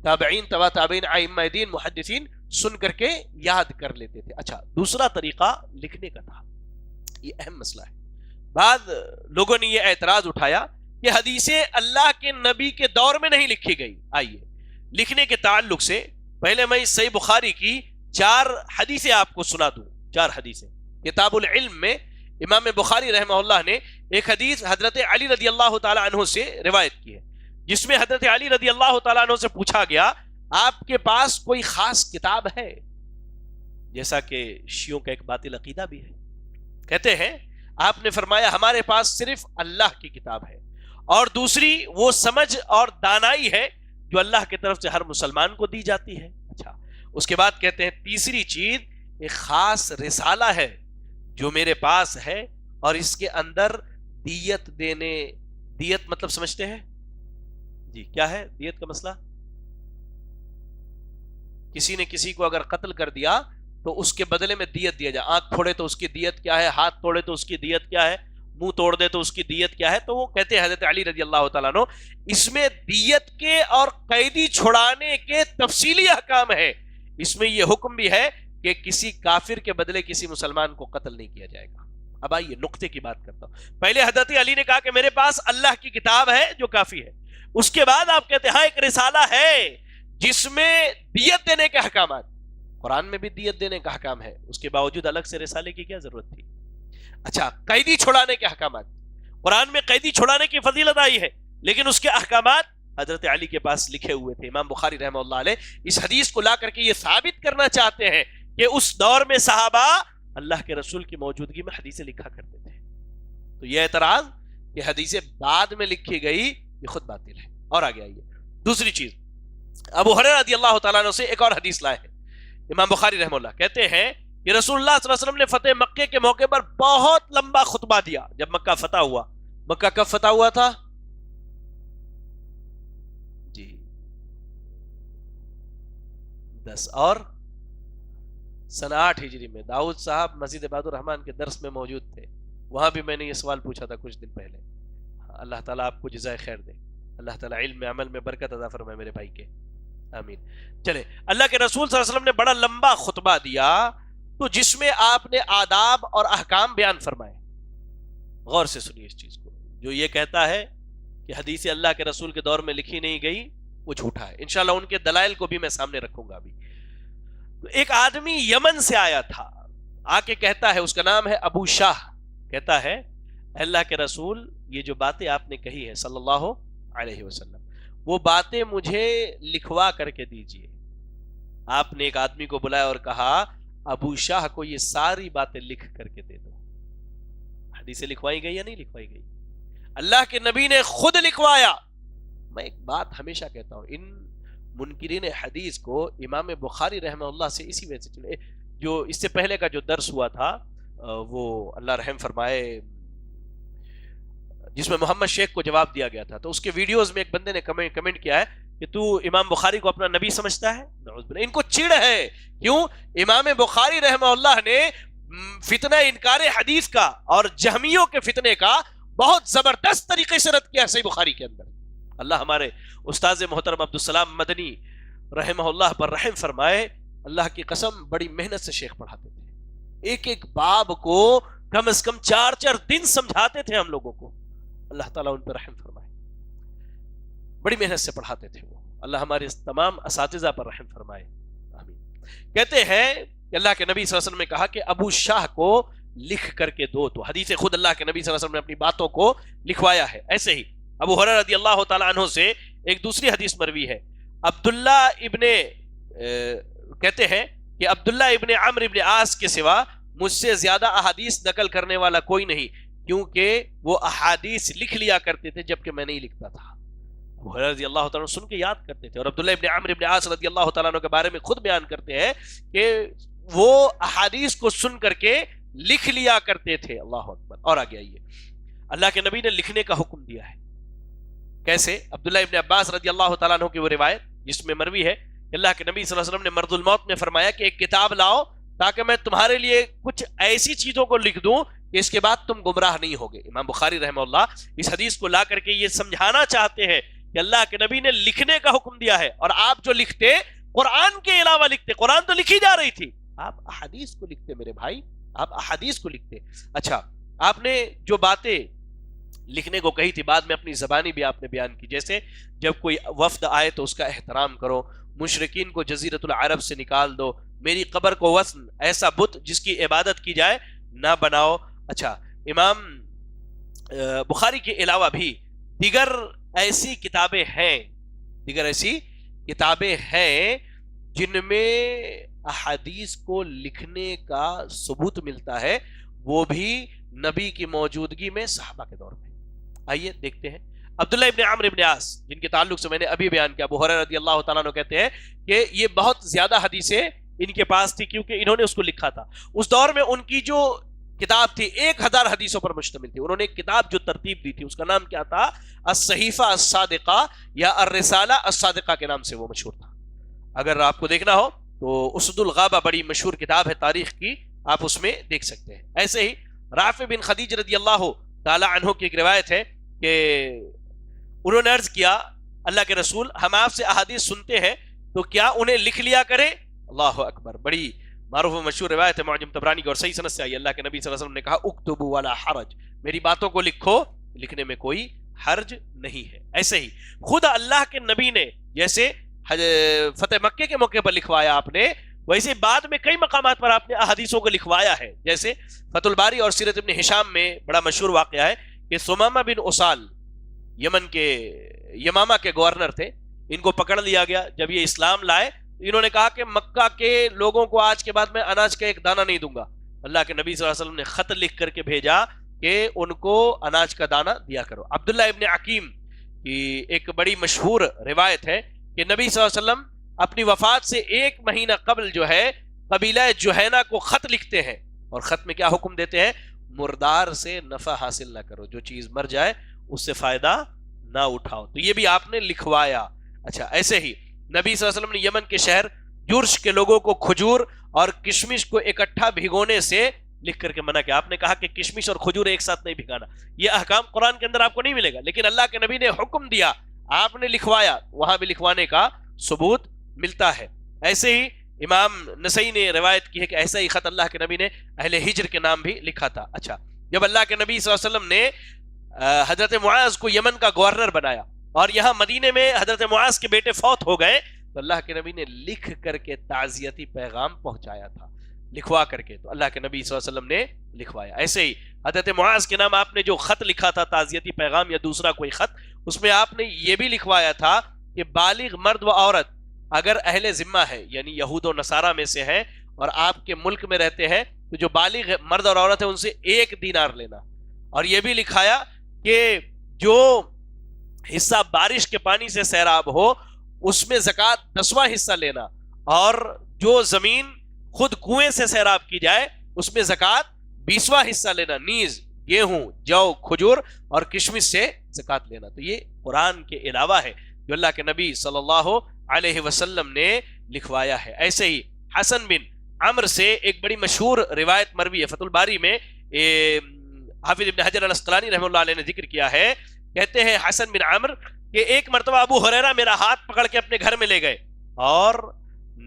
تابعین، تبع تابعین، ائمہ دین، محدثین سن کر کے یاد کر لیتے تھے۔ اچھا، دوسرا طریقہ لکھنے کا تھا، یہ اہم مسئلہ ہے۔ بعض لوگوں نے یہ اعتراض اٹھایا کہ حدیثیں اللہ کے نبی کے دور میں نہیں لکھی گئی۔ آئیے لکھنے کے تعلق سے پہلے میں صحیح بخاری کی 4 حدیثیں آپ کو سنا دوں۔ 4 حدیثیں کتاب العلم میں امام بخاری رحمہ اللہ نے ایک حدیث حضرت علی رضی اللہ تعالی عنہ سے روایت کی ہے، جس میں حضرت علی رضی اللہ تعالی عنہ سے پوچھا گیا آپ کے پاس کوئی خاص کتاب ہے؟ جیسا کہ شیعوں کا ایک باطل عقیدہ بھی ہے، کہتے ہیں آپ نے فرمایا ہمارے پاس صرف اللہ کی کتاب ہے، اور دوسری وہ سمجھ اور دانائی ہے جو اللہ کی طرف سے ہر مسلمان کو دی جاتی ہے. اچھا اس کے بعد کہتے ہیں تیسری چیز ایک خاص رسالہ ہے جو میرے پاس ہے اور اس کے اندر دیت دینے، دیت مطلب سمجھتے ہیں جی کیا ہے دیت کا مسئلہ؟ کسی نے کسی کو اگر قتل کر دیا تو اس کے بدلے میں دیت دیا جائے. آنکھ پھوڑے تو اس کی دیت کیا ہے، ہاتھ توڑے تو اس کی دیت کیا ہے، منہ توڑ دے تو اس کی دیت کیا ہے. تو وہ کہتے ہیں حضرت علی رضی اللہ تعالیٰ عنہ اس میں دیت کے اور قیدی چھڑانے کے تفصیلی احکام ہے. اس میں یہ حکم بھی ہے کہ کسی کافر کے بدلے کسی مسلمان کو قتل نہیں کیا جائے گا. اب آئیے نقطے کی بات کرتا ہوں. پہلے حضرت علی نے کہا کہ میرے پاس اللہ کی کتاب ہے جو کافی ہے. اس کے بعد آپ کہتے ہیں ہاں ایک رسالہ ہے جس میں دیت دینے کے احکامات، قرآن میں بھی دیت دینے کا حکام ہے، اس کے باوجود الگ سے رسالے کی کیا ضرورت تھی؟ اچھا قیدی چھڑانے کے احکامات، قرآن میں قیدی چھڑانے کی فضیلت آئی ہے لیکن اس کے احکامات حضرت علی کے پاس لکھے ہوئے تھے. امام بخاری رحمہ اللہ علیہ اس حدیث کو لا کر کے یہ ثابت کرنا چاہتے ہیں کہ اس دور میں صحابہ اللہ کے رسول کی موجودگی میں حدیثیں لکھا کرتے تھے. تو یہ اعتراض کہ حدیثیں بعد میں لکھی گئی یہ خود باطل ہے. اور آگے آئیے دوسری چیز، ابو ہریرہ رضی اللہ تعالیٰ عنہ سے ایک اور حدیث لائے ہیں. امام بخاری رحمہ اللہ کہتے ہیں کہ رسول اللہ صلی اللہ علیہ وسلم نے فتح مکے کے موقع پر بہت لمبا خطبہ دیا. جب مکہ فتح ہوا، مکہ کب فتح ہوا تھا جی 10 اور سن 8 ہجری میں. داؤد صاحب مسجد عباد الرحمن کے درس میں موجود تھے، وہاں بھی میں نے یہ سوال پوچھا تھا کچھ دن پہلے. اللہ تعالیٰ آپ کو جزائے خیر دے، اللہ تعالیٰ علم میں عمل میں برکت عطا فرمائے میرے بھائی کے، آمین. چلے اللہ کے رسول صلی اللہ علیہ وسلم نے بڑا لمبا خطبہ دیا تو جس میں آپ نے آداب اور احکام بیان فرمائے. غور سے سنیے اس چیز کو. جو یہ کہتا ہے کہ حدیث اللہ کے رسول کے دور میں لکھی نہیں گئی وہ جھوٹا ہے. انشاءاللہ ان کے دلائل کو بھی میں سامنے رکھوں گا ابھی. تو ایک آدمی یمن سے آیا تھا، آ کے کہتا ہے، اس کا نام ہے ابو شاہ، کہتا ہے اللہ کے رسول یہ جو باتیں آپ نے کہی ہے صلی اللہ علیہ وسلم وہ باتیں مجھے لکھوا کر کے دیجئے. آپ نے ایک آدمی کو بلایا اور کہا ابو شاہ کو یہ ساری باتیں لکھ کر کے دے دو. حدیثیں لکھوائی گئی یا نہیں لکھوائی گئی؟ اللہ کے نبی نے خود لکھوایا. میں ایک بات ہمیشہ کہتا ہوں، ان منکرین حدیث کو امام بخاری رحمہ اللہ سے اسی وجہ سے چلے. جو اس سے پہلے کا جو درس ہوا تھا وہ اللہ رحم فرمائے جس میں محمد شیخ کو جواب دیا گیا تھا، تو اس کے ویڈیوز میں ایک بندے نے کمنٹ کیا ہے کہ تو امام بخاری کو اپنا نبی سمجھتا ہے. ان کو چڑ ہے. کیوں؟ امام بخاری رحمہ اللہ نے فتنہ انکار حدیث کا اور جہمیوں کے فتنے کا بہت زبردست طریقے سے رد کیا صحیح بخاری کے اندر. اللہ ہمارے استاذ محترم عبدالسلام مدنی رحمہ اللہ پر رحم فرمائے. اللہ کی قسم بڑی محنت سے شیخ پڑھاتے تھے، ایک ایک باب کو کم از کم 4 دن سمجھاتے تھے ہم لوگوں کو. اللہ تعالیٰ ان پر رحم فرمائے، بڑی محنت سے پڑھاتے تھے وہ. اللہ ہمارے تمام اساتذہ پر رحم فرمائے، آمین. کہتے ہیں کہ اللہ کے نبی صلی اللہ علیہ وسلم نے کہا کہ ابو شاہ کو لکھ کر کے دو. تو حدیث خود اللہ کے نبی صلی اللہ علیہ وسلم نے اپنی باتوں کو لکھوایا ہے. ایسے ہی ابو ہریرہ رضی اللہ تعالیٰ عنہ سے ایک دوسری حدیث مروی ہے. عبداللہ ابن کہتے ہیں کہ عبداللہ ابن عمرو ابن عاص کے سوا مجھ سے زیادہ احادیث نقل کرنے والا کوئی نہیں، کیونکہ وہ احادیث لکھ لیا کرتے تھے جبکہ میں نہیں لکھتا تھا. ابو ہریرہ رضی اللہ تعالیٰ عنہ سن کے یاد کرتے تھے. اور عبداللہ ابن عمرو ابن عاص رضی اللہ تعالیٰ عنہ کے بارے میں خود بیان کرتے ہیں کہ وہ احادیث کو سن کر کے لکھ لیا کرتے تھے. اللہ اکبر. اور آگے آئیے، اللہ کے نبی نے لکھنے کا حکم دیا ہے. کیسے؟ عبداللہ ابن عباس رضی اللہ تعالیٰ عنہ کی وہ روایت جس میں مروی ہے کہ اللہ کے نبی صلی اللہ علیہ وسلم نے مرض الموت میں فرمایا کہ ایک کتاب لاؤ تاکہ میں تمہارے لیے کچھ ایسی چیزوں کو لکھ دوں کہ اس کے بعد تم گمراہ نہیں ہوگے. امام بخاری رحمہ اللہ اس حدیث کو لا کر کے یہ سمجھانا چاہتے ہیں کہ اللہ کے نبی نے لکھنے کا حکم دیا ہے، اور آپ جو لکھتے قرآن کے علاوہ لکھتے. قرآن تو لکھی جا رہی تھی، آپ احادیث کو لکھتے میرے بھائی، آپ احادیث کو لکھتے. اچھا آپ نے جو باتیں لکھنے کو کہی تھی بعد میں اپنی زبانی بھی آپ نے بیان کی، جیسے جب کوئی وفد آئے تو اس کا احترام کرو، مشرکین کو جزیرۃ العرب سے نکال دو، میری قبر کو وثن ایسا بت جس کی عبادت کی جائے نہ بناؤ. اچھا امام بخاری کے علاوہ بھی دیگر ایسی کتابیں ہیں جن میں احادیث کو لکھنے کا ثبوت ملتا ہے، وہ بھی نبی کی موجودگی میں صحابہ کے دور میں. آئیے دیکھتے ہیں. عبداللہ ابن عمرو ابن عاص جن کے تعلق سے میں نے ابھی بیان کیا، ابو ہریرہ رضی اللہ تعالیٰ عنہ کہتے ہیں کہ یہ بہت زیادہ حدیثیں ان کے پاس تھی کیونکہ انہوں نے اس کو لکھا تھا. اس دور میں ان کی جو کتاب تھی 1000 حدیثوں پر مشتمل تھی. انہوں نے ایک کتاب جو ترتیب دی تھی اس کا نام کیا تھا؟ الصحیفہ الصادقہ یا الرسالہ الصادقہ کے نام سے وہ مشہور تھا. اگر آپ کو دیکھنا ہو تو اسد الغابہ بڑی مشہور کتاب ہے تاریخ کی، آپ اس میں دیکھ سکتے ہیں. ایسے ہی رافع بن خدیج رضی اللہ تعالی عنہ کی ایک روایت ہے کہ انہوں نے عرض کیا اللہ کے رسول ہم آپ سے احادیث سنتے ہیں تو کیا انہیں لکھ لیا کریں؟ اللہ اکبر، بڑی معروف و مشہور روایت ہے معجم طبرانی کی اور صحیح سند سے آئی. اللہ کے نبی صلی اللہ علیہ وسلم نے کہا اکتبوا ولا حرج، میری باتوں کو لکھو، لکھنے میں کوئی حرج نہیں ہے. ایسے ہی خود اللہ کے نبی نے جیسے فتح مکے کے موقع پر لکھوایا آپ نے، ویسے بعد میں کئی مقامات پر آپ نے احادیثوں کو لکھوایا ہے. جیسے فتح الباری اور سیرت ابن ہشام میں بڑا مشہور واقعہ ہے کہ ثمامہ بن اسال یمن کے یمامہ کے گورنر تھے، ان کو پکڑ لیا گیا. جب یہ اسلام لائے انہوں نے کہا کہ مکہ کے لوگوں کو آج کے بعد میں اناج کا ایک دانہ نہیں دوں گا. اللہ کے نبی صلی اللہ علیہ وسلم نے خط لکھ کر کے بھیجا کہ ان کو اناج کا دانہ دیا کرو. عبداللہ ابن عقیم کی ایک بڑی مشہور روایت ہے کہ نبی صلی اللہ علیہ وسلم اپنی وفات سے 1 مہینہ قبل جو ہے قبیلہ جوہینہ کو خط لکھتے ہیں اور خط میں کیا حکم دیتے ہیں؟ مردار سے نفع حاصل نہ کرو، جو چیز مر جائے اس سے فائدہ نہ اٹھاؤ. تو یہ بھی آپ نے لکھوایا. اچھا، ایسے ہی نبی صلی اللہ علیہ وسلم نے یمن کے شہر جرش کے لوگوں کو کھجور اور کشمش کو اکٹھا بھگونے سے لکھ کر کے منع کیا. آپ نے کہا کہ کشمش اور کھجور ایک ساتھ نہیں بھگانا. یہ احکام قرآن کے اندر آپ کو نہیں ملے گا، لیکن اللہ کے نبی نے حکم دیا، آپ نے لکھوایا، وہاں بھی لکھوانے کا ثبوت ملتا ہے. ایسے ہی امام نسائی نے روایت کی ہے کہ ایسا ہی خط اللہ کے نبی نے اہل ہجر کے نام بھی لکھا تھا. اچھا، جب اللہ کے نبی صلی اللہ علیہ وسلم نے حضرت معاذ کو یمن کا گورنر بنایا اور یہاں مدینے میں حضرت معاذ کے بیٹے فوت ہو گئے تو اللہ کے نبی نے لکھ کر کے تعزیتی پیغام پہنچایا تھا، لکھوا کر کے. تو اللہ کے نبی صلی اللہ علیہ وسلم نے لکھوایا. ایسے ہی حضرت معاذ کے نام آپ نے جو خط لکھا تھا تعزیتی پیغام یا دوسرا کوئی خط، اس میں آپ نے یہ بھی لکھوایا تھا کہ بالغ مرد و عورت اگر اہل ذمہ ہے یعنی یہود و نصارہ میں سے ہیں اور آپ کے ملک میں رہتے ہیں تو جو بالغ مرد اور عورت ہے ان سے 1 دینار لینا. اور یہ بھی لکھایا کہ جو حصہ بارش کے پانی سے سیراب ہو اس میں زکوٰۃ 10واں حصہ لینا، اور جو زمین خود کنویں سے سیراب کی جائے اس میں زکوٰۃ 20واں حصہ لینا، نیز گیہوں، جو، کھجور اور کشمش سے زکوٰۃ لینا. تو یہ قرآن کے علاوہ ہے جو اللہ کے نبی صلی اللہ علیہ وسلم نے لکھوایا ہے. ایسے ہی حسن بن عمر سے ایک بڑی مشہور روایت مروی ہے، فتح الباری میں حافظ ابن حجر الاسقلانی رحمہ اللہ علیہ نے ذکر کیا ہے. کہتے ہیں حسن بن عمر کہ ایک مرتبہ ابو ہریرہ میرا ہاتھ پکڑ کے اپنے گھر میں لے گئے اور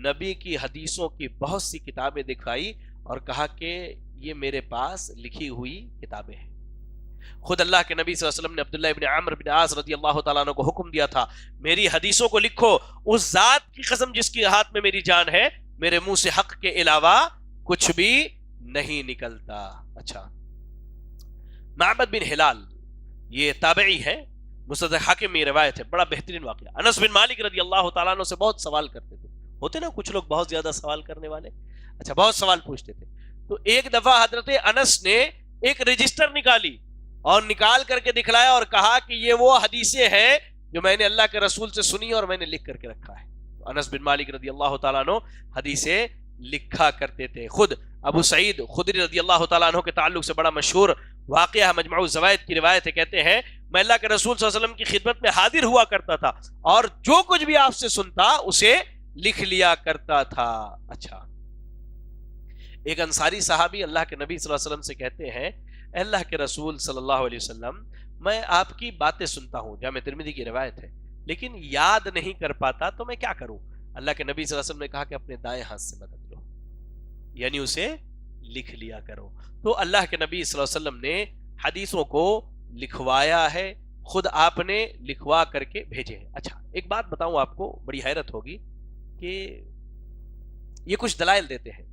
نبی کی حدیثوں کی بہت سی کتابیں دکھائی اور کہا کہ یہ میرے پاس لکھی ہوئی کتابیں ہیں. خود اللہ کے نبی صلی اللہ علیہ وسلم نے عبداللہ ابن عمرو بن عاص رضی اللہ تعالیٰ عنہ کو حکم دیا تھا میری حدیثوں کو لکھو، اس ذات کی قسم جس کے ہاتھ میں میری جان ہے، میرے منہ سے حق کے علاوہ کچھ بھی نہیں نکلتا. اچھا، معبد بن ہلال یہ تابعی ہے، مستدرک حاکم میں روایت ہے، بڑا بہترین واقعہ. انس بن مالک رضی اللہ تعالیٰ عنہ سے بہت سوال کرتے تھے. ہوتے نا کچھ لوگ بہت زیادہ سوال کرنے والے، اچھا بہت سوال پوچھتے تھے. تو ایک دفعہ حضرت انس نے ایک رجسٹر نکالی اور نکال کر کے دکھلایا اور کہا کہ یہ وہ حدیثیں ہیں جو میں نے اللہ کے رسول سے سنی اور میں نے لکھ کر کے رکھا ہے. انس بن مالک رضی اللہ تعالیٰ عنہ حدیثیں لکھا کرتے تھے. خود ابو سعید خدری رضی اللہ تعالیٰ عنہ کے تعلق سے بڑا مشہور واقعہ مجمع الزوائد کی روایت ہے. کہتے ہیں میں اللہ کے رسول صلی اللہ علیہ وسلم کی خدمت میں حاضر ہوا کرتا تھا اور جو کچھ بھی آپ سے سنتا اسے لکھ لیا کرتا تھا. اچھا، ایک انصاری صحابی اللہ کے نبی صلی اللہ علیہ وسلم سے کہتے ہیں اے اللہ کے رسول صلی اللہ علیہ وسلم، میں آپ کی باتیں سنتا ہوں، جامع ترمذی کی روایت ہے، لیکن یاد نہیں کر پاتا تو میں کیا کروں؟ اللہ کے نبی صلی اللہ علیہ وسلم نے کہا کہ اپنے دائیں ہاتھ سے مدد لو، یعنی اسے لکھ لیا کرو. تو اللہ کے نبی صلی اللہ علیہ وسلم نے حدیثوں کو لکھوایا ہے، خود آپ نے لکھوا کر کے بھیجے ہیں. اچھا، ایک بات بتاؤں آپ کو، بڑی حیرت ہوگی کہ یہ کچھ دلائل دیتے ہیں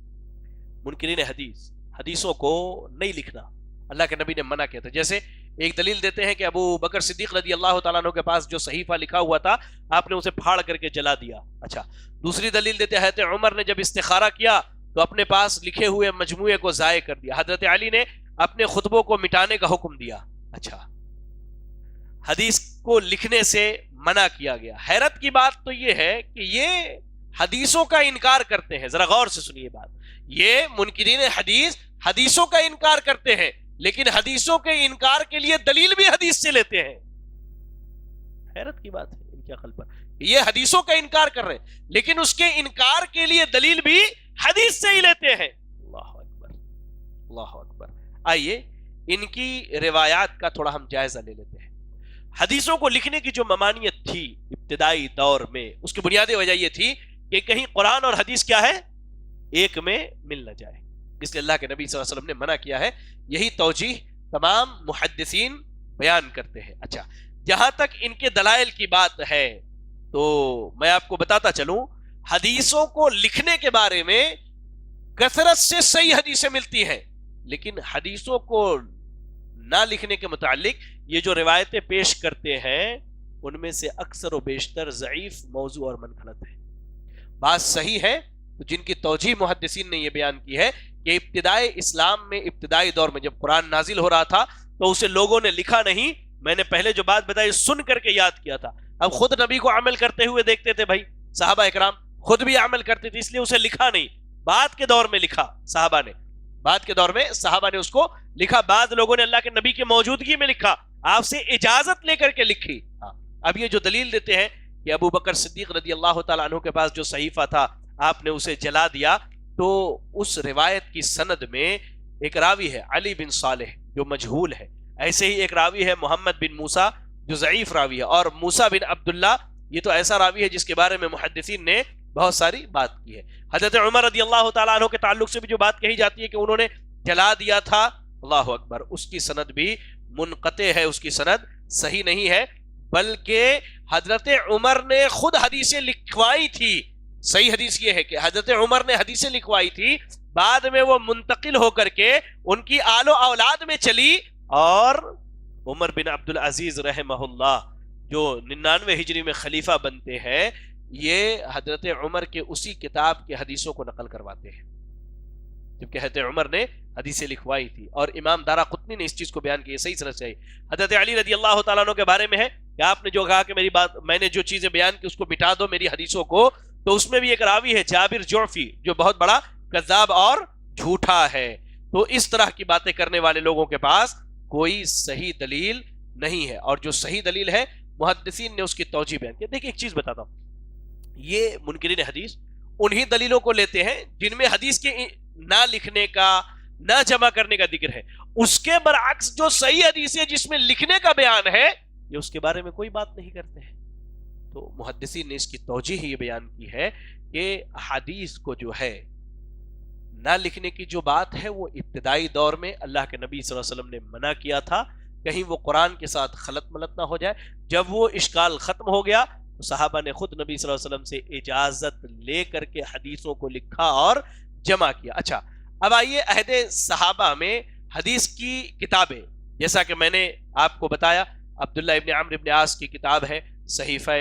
منکرین حدیث، حدیثوں کو نہیں لکھنا اللہ کے نبی نے منع کیا تھا. جیسے ایک دلیل دیتے ہیں کہ ابو بکر صدیق رضی اللہ تعالیٰ عنہ کے پاس جو صحیفہ لکھا ہوا تھا آپ نے اسے پھاڑ کر کے جلا دیا. اچھا، دوسری دلیل دیتے ہیں حضرت عمر نے جب استخارہ کیا تو اپنے پاس لکھے ہوئے مجموعے کو ضائع کر دیا. حضرت علی نے اپنے خطبوں کو مٹانے کا حکم دیا. اچھا، حدیث کو لکھنے سے منع کیا گیا. حیرت کی بات تو یہ ہے کہ یہ حدیثوں کا انکار کرتے ہیں. ذرا غور سے سنیے بات. یہ منکرین حدیث حدیثوں کا انکار کرتے ہیں لیکن حدیثوں کے انکار کے لیے دلیل بھی حدیث سے لیتے ہیں. حیرت کی بات ہے ان کے عقل پر. یہ حدیثوں کا انکار کر رہے ہیں لیکن اس کے انکار کے لیے دلیل بھی حدیث سے ہی لیتے ہیں. اللہ اکبر اللہ اکبر. آئیے ان کی روایات کا تھوڑا ہم جائزہ لے لیتے ہیں. حدیثوں کو لکھنے کی جو ممانعت تھی ابتدائی دور میں، اس کی بنیادی وجہ یہ تھی کہ کہیں قرآن اور حدیث کیا ہے، ایک میں مل نہ جائے. اس لیے اللہ کے نبی صلی اللہ علیہ وسلم نے منع کیا ہے. یہی توجیہ تمام محدثین بیان کرتے ہیں. اچھا، جہاں تک ان کے دلائل کی بات ہے تو میں آپ کو بتاتا چلوں، حدیثوں کو لکھنے کے بارے میں کثرت سے صحیح حدیثیں ملتی ہیں لیکن حدیثوں کو نہ لکھنے کے متعلق یہ جو روایتیں پیش کرتے ہیں ان میں سے اکثر و بیشتر ضعیف موضوع اور منقلت ہے. بات صحیح ہے تو جن کی توجیہ محدثین نے یہ بیان کی ہے کہ ابتدائی اسلام میں، ابتدائی دور میں جب قرآن نازل ہو رہا تھا تو اسے لوگوں نے لکھا نہیں. میں نے پہلے جو بات بتائی سن کر کے یاد کیا تھا. اب خود نبی کو عمل کرتے ہوئے دیکھتے تھے بھائی، صحابہ اکرام خود بھی عمل کرتے تھے، اس لیے اسے لکھا نہیں. بعد کے دور میں لکھا صحابہ نے، بعد کے دور میں صحابہ نے اس کو لکھا. بعض لوگوں نے اللہ کے نبی کی موجودگی میں لکھا، آپ سے اجازت لے کر کے لکھی. اب یہ جو دلیل دیتے ہیں کہ ابو بکر صدیق رضی اللہ تعالیٰ عنہ کے پاس جو صحیفہ تھا آپ نے اسے جلا دیا، تو اس روایت کی سند میں ایک راوی ہے علی بن صالح جو مجہول ہے. ایسے ہی ایک راوی ہے محمد بن موسیٰ جو ضعیف راوی ہے، اور موسیٰ بن عبداللہ یہ تو ایسا راوی ہے جس کے بارے میں محدثین نے بہت ساری بات کی ہے. حضرت عمر رضی اللہ تعالیٰ عنہ کے تعلق سے بھی جو بات کہی جاتی ہے کہ انہوں نے جلا دیا تھا، اللہ اکبر، اس کی سند بھی منقطع ہے، اس کی سند صحیح نہیں ہے. بلکہ حضرت عمر نے خود حدیثیں لکھوائی تھی. صحیح حدیث یہ ہے کہ حضرت عمر نے حدیثیں لکھوائی تھی، بعد میں وہ منتقل ہو کر کے ان کی آل و اولاد میں چلی، اور عمر بن عبدالعزیز رحمہ اللہ جو 99 ہجری میں خلیفہ بنتے ہیں، یہ حضرت عمر کے اسی کتاب کے حدیثوں کو نقل کرواتے ہیں جبکہ حضرت عمر نے حدیثیں لکھوائی تھی. اور امام دارقطنی نے اس چیز کو بیان کیا، صحیح سند سے. حضرت علی رضی اللہ تعالیٰ عنہ کے بارے میں ہے کہ آپ نے جو کہا کہ میری بات، میں نے جو چیزیں بیان کی اس کو مٹا دو میری حدیثوں کو، تو اس میں بھی ایک راوی ہے جابر جعفی جو بہت بڑا کذاب اور جھوٹا ہے. تو اس طرح کی باتیں کرنے والے لوگوں کے پاس کوئی صحیح دلیل نہیں ہے، اور جو صحیح دلیل ہے محدثین نے اس کی توجیہ بیان کی. دیکھیں ایک چیز بتاتا ہوں، یہ منکرین حدیث انہی دلیلوں کو لیتے ہیں جن میں حدیث کے نہ لکھنے کا، نہ جمع کرنے کا ذکر ہے. اس کے برعکس جو صحیح حدیث ہے جس میں لکھنے کا بیان ہے، یہ اس کے بارے میں کوئی بات نہیں کرتے ہیں. تو محدثین نے اس کی توجیہ یہ بیان کی ہے کہ حدیث کو جو ہے نہ لکھنے کی جو بات ہے وہ ابتدائی دور میں اللہ کے نبی صلی اللہ علیہ وسلم نے منع کیا تھا، کہیں وہ قرآن کے ساتھ خلط ملط نہ ہو جائے. جب وہ اشکال ختم ہو گیا تو صحابہ نے خود نبی صلی اللہ علیہ وسلم سے اجازت لے کر کے حدیثوں کو لکھا اور جمع کیا. اچھا، اب آئیے عہد صحابہ میں حدیث کی کتابیں، جیسا کہ میں نے آپ کو بتایا عبداللہ ابن عمرو ابن عاص کی کتاب ہے صحیفہ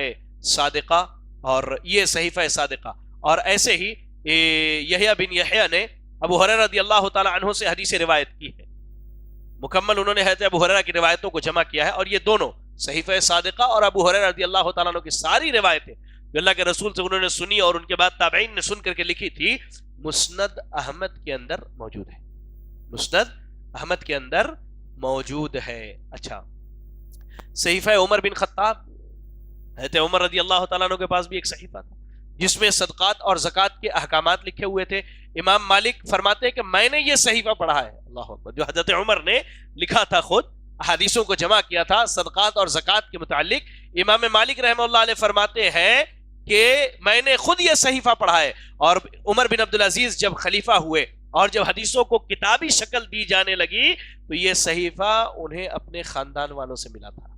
صادقہ، اور یہ صحیفہ صادقہ، اور ایسے ہی یحییٰ بن یحییٰ نے ابو ہریرہ رضی اللہ تعالی عنہ سے حدیث روایت کی ہے. مکمل انہوں نے حضرت ابو ہریرہ کی روایتوں کو جمع کیا ہے، اور یہ دونوں صحیفہ صادقہ اور ابو ہریرہ رضی اللہ تعالیٰ عنہ کی ساری روایتیں جو اللہ کے رسول سے انہوں نے سنی اور ان کے بعد تابعین نے سن کر کے لکھی تھی، مسند احمد کے اندر موجود ہے. مسند احمد کے اندر موجود ہے. اچھا، صحیفہ عمر بن خطاب، حضرت عمر رضی اللہ تعالیٰ عنہ کے پاس بھی ایک صحیفہ تھا جس میں صدقات اور زکوٰۃ کے احکامات لکھے ہوئے تھے. امام مالک فرماتے ہیں کہ میں نے یہ صحیفہ پڑھا ہے، اللہ اکبر، جو حضرت عمر نے لکھا تھا، خود احادیثوں کو جمع کیا تھا صدقات اور زکوٰۃ کے متعلق. امام مالک رحمہ اللہ علیہ فرماتے ہیں کہ میں نے خود یہ صحیفہ پڑھا ہے. اور عمر بن عبدالعزیز جب خلیفہ ہوئے اور جب حدیثوں کو کتابی شکل دی جانے لگی تو یہ صحیفہ انہیں اپنے خاندان والوں سے ملا تھا،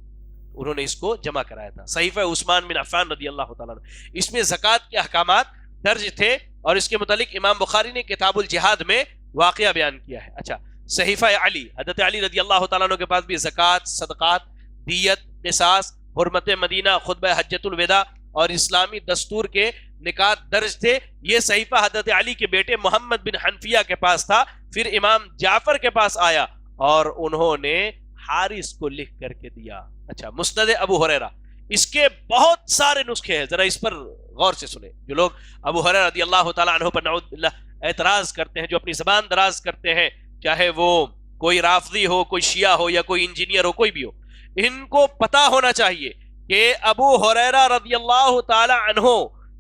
انہوں نے اس کو جمع کرایا تھا. صحیفہ عثمان بن عفان رضی اللہ تعالیٰ عنہ، اس میں زکوٰۃ کے احکامات درج تھے، اور اس کے متعلق امام بخاری نے کتاب الجہاد میں واقعہ بیان کیا ہے. اچھا، صحیفہ علی، حضرت علی رضی اللہ تعالیٰ عنہ کے پاس بھی زکوٰۃ، صدقات، دیت، قصاص، حرمت مدینہ، خطبہ حجۃ الوداع اور اسلامی دستور کے نکات درج تھے. یہ صحیفہ حضرت علی کے بیٹے محمد بن حنفیہ کے پاس تھا، پھر امام جعفر کے پاس آیا اور انہوں نے حارث کو لکھ کر کے دیا. اچھا، مسند ابو ہریرہ، اس کے بہت سارے نسخے ہیں، ذرا اس پر غور سے سنیں. جو لوگ ابو ہریرہ رضی اللہ تعالیٰ عنہ پر نعوذ باللہ اعتراض کرتے ہیں، جو اپنی زبان دراز کرتے ہیں، چاہے وہ کوئی رافضی ہو، کوئی شیعہ ہو، یا کوئی انجینئر ہو، کوئی بھی ہو، ان کو پتا ہونا چاہیے کہ ابو ہریرہ رضی اللہ تعالی عنہ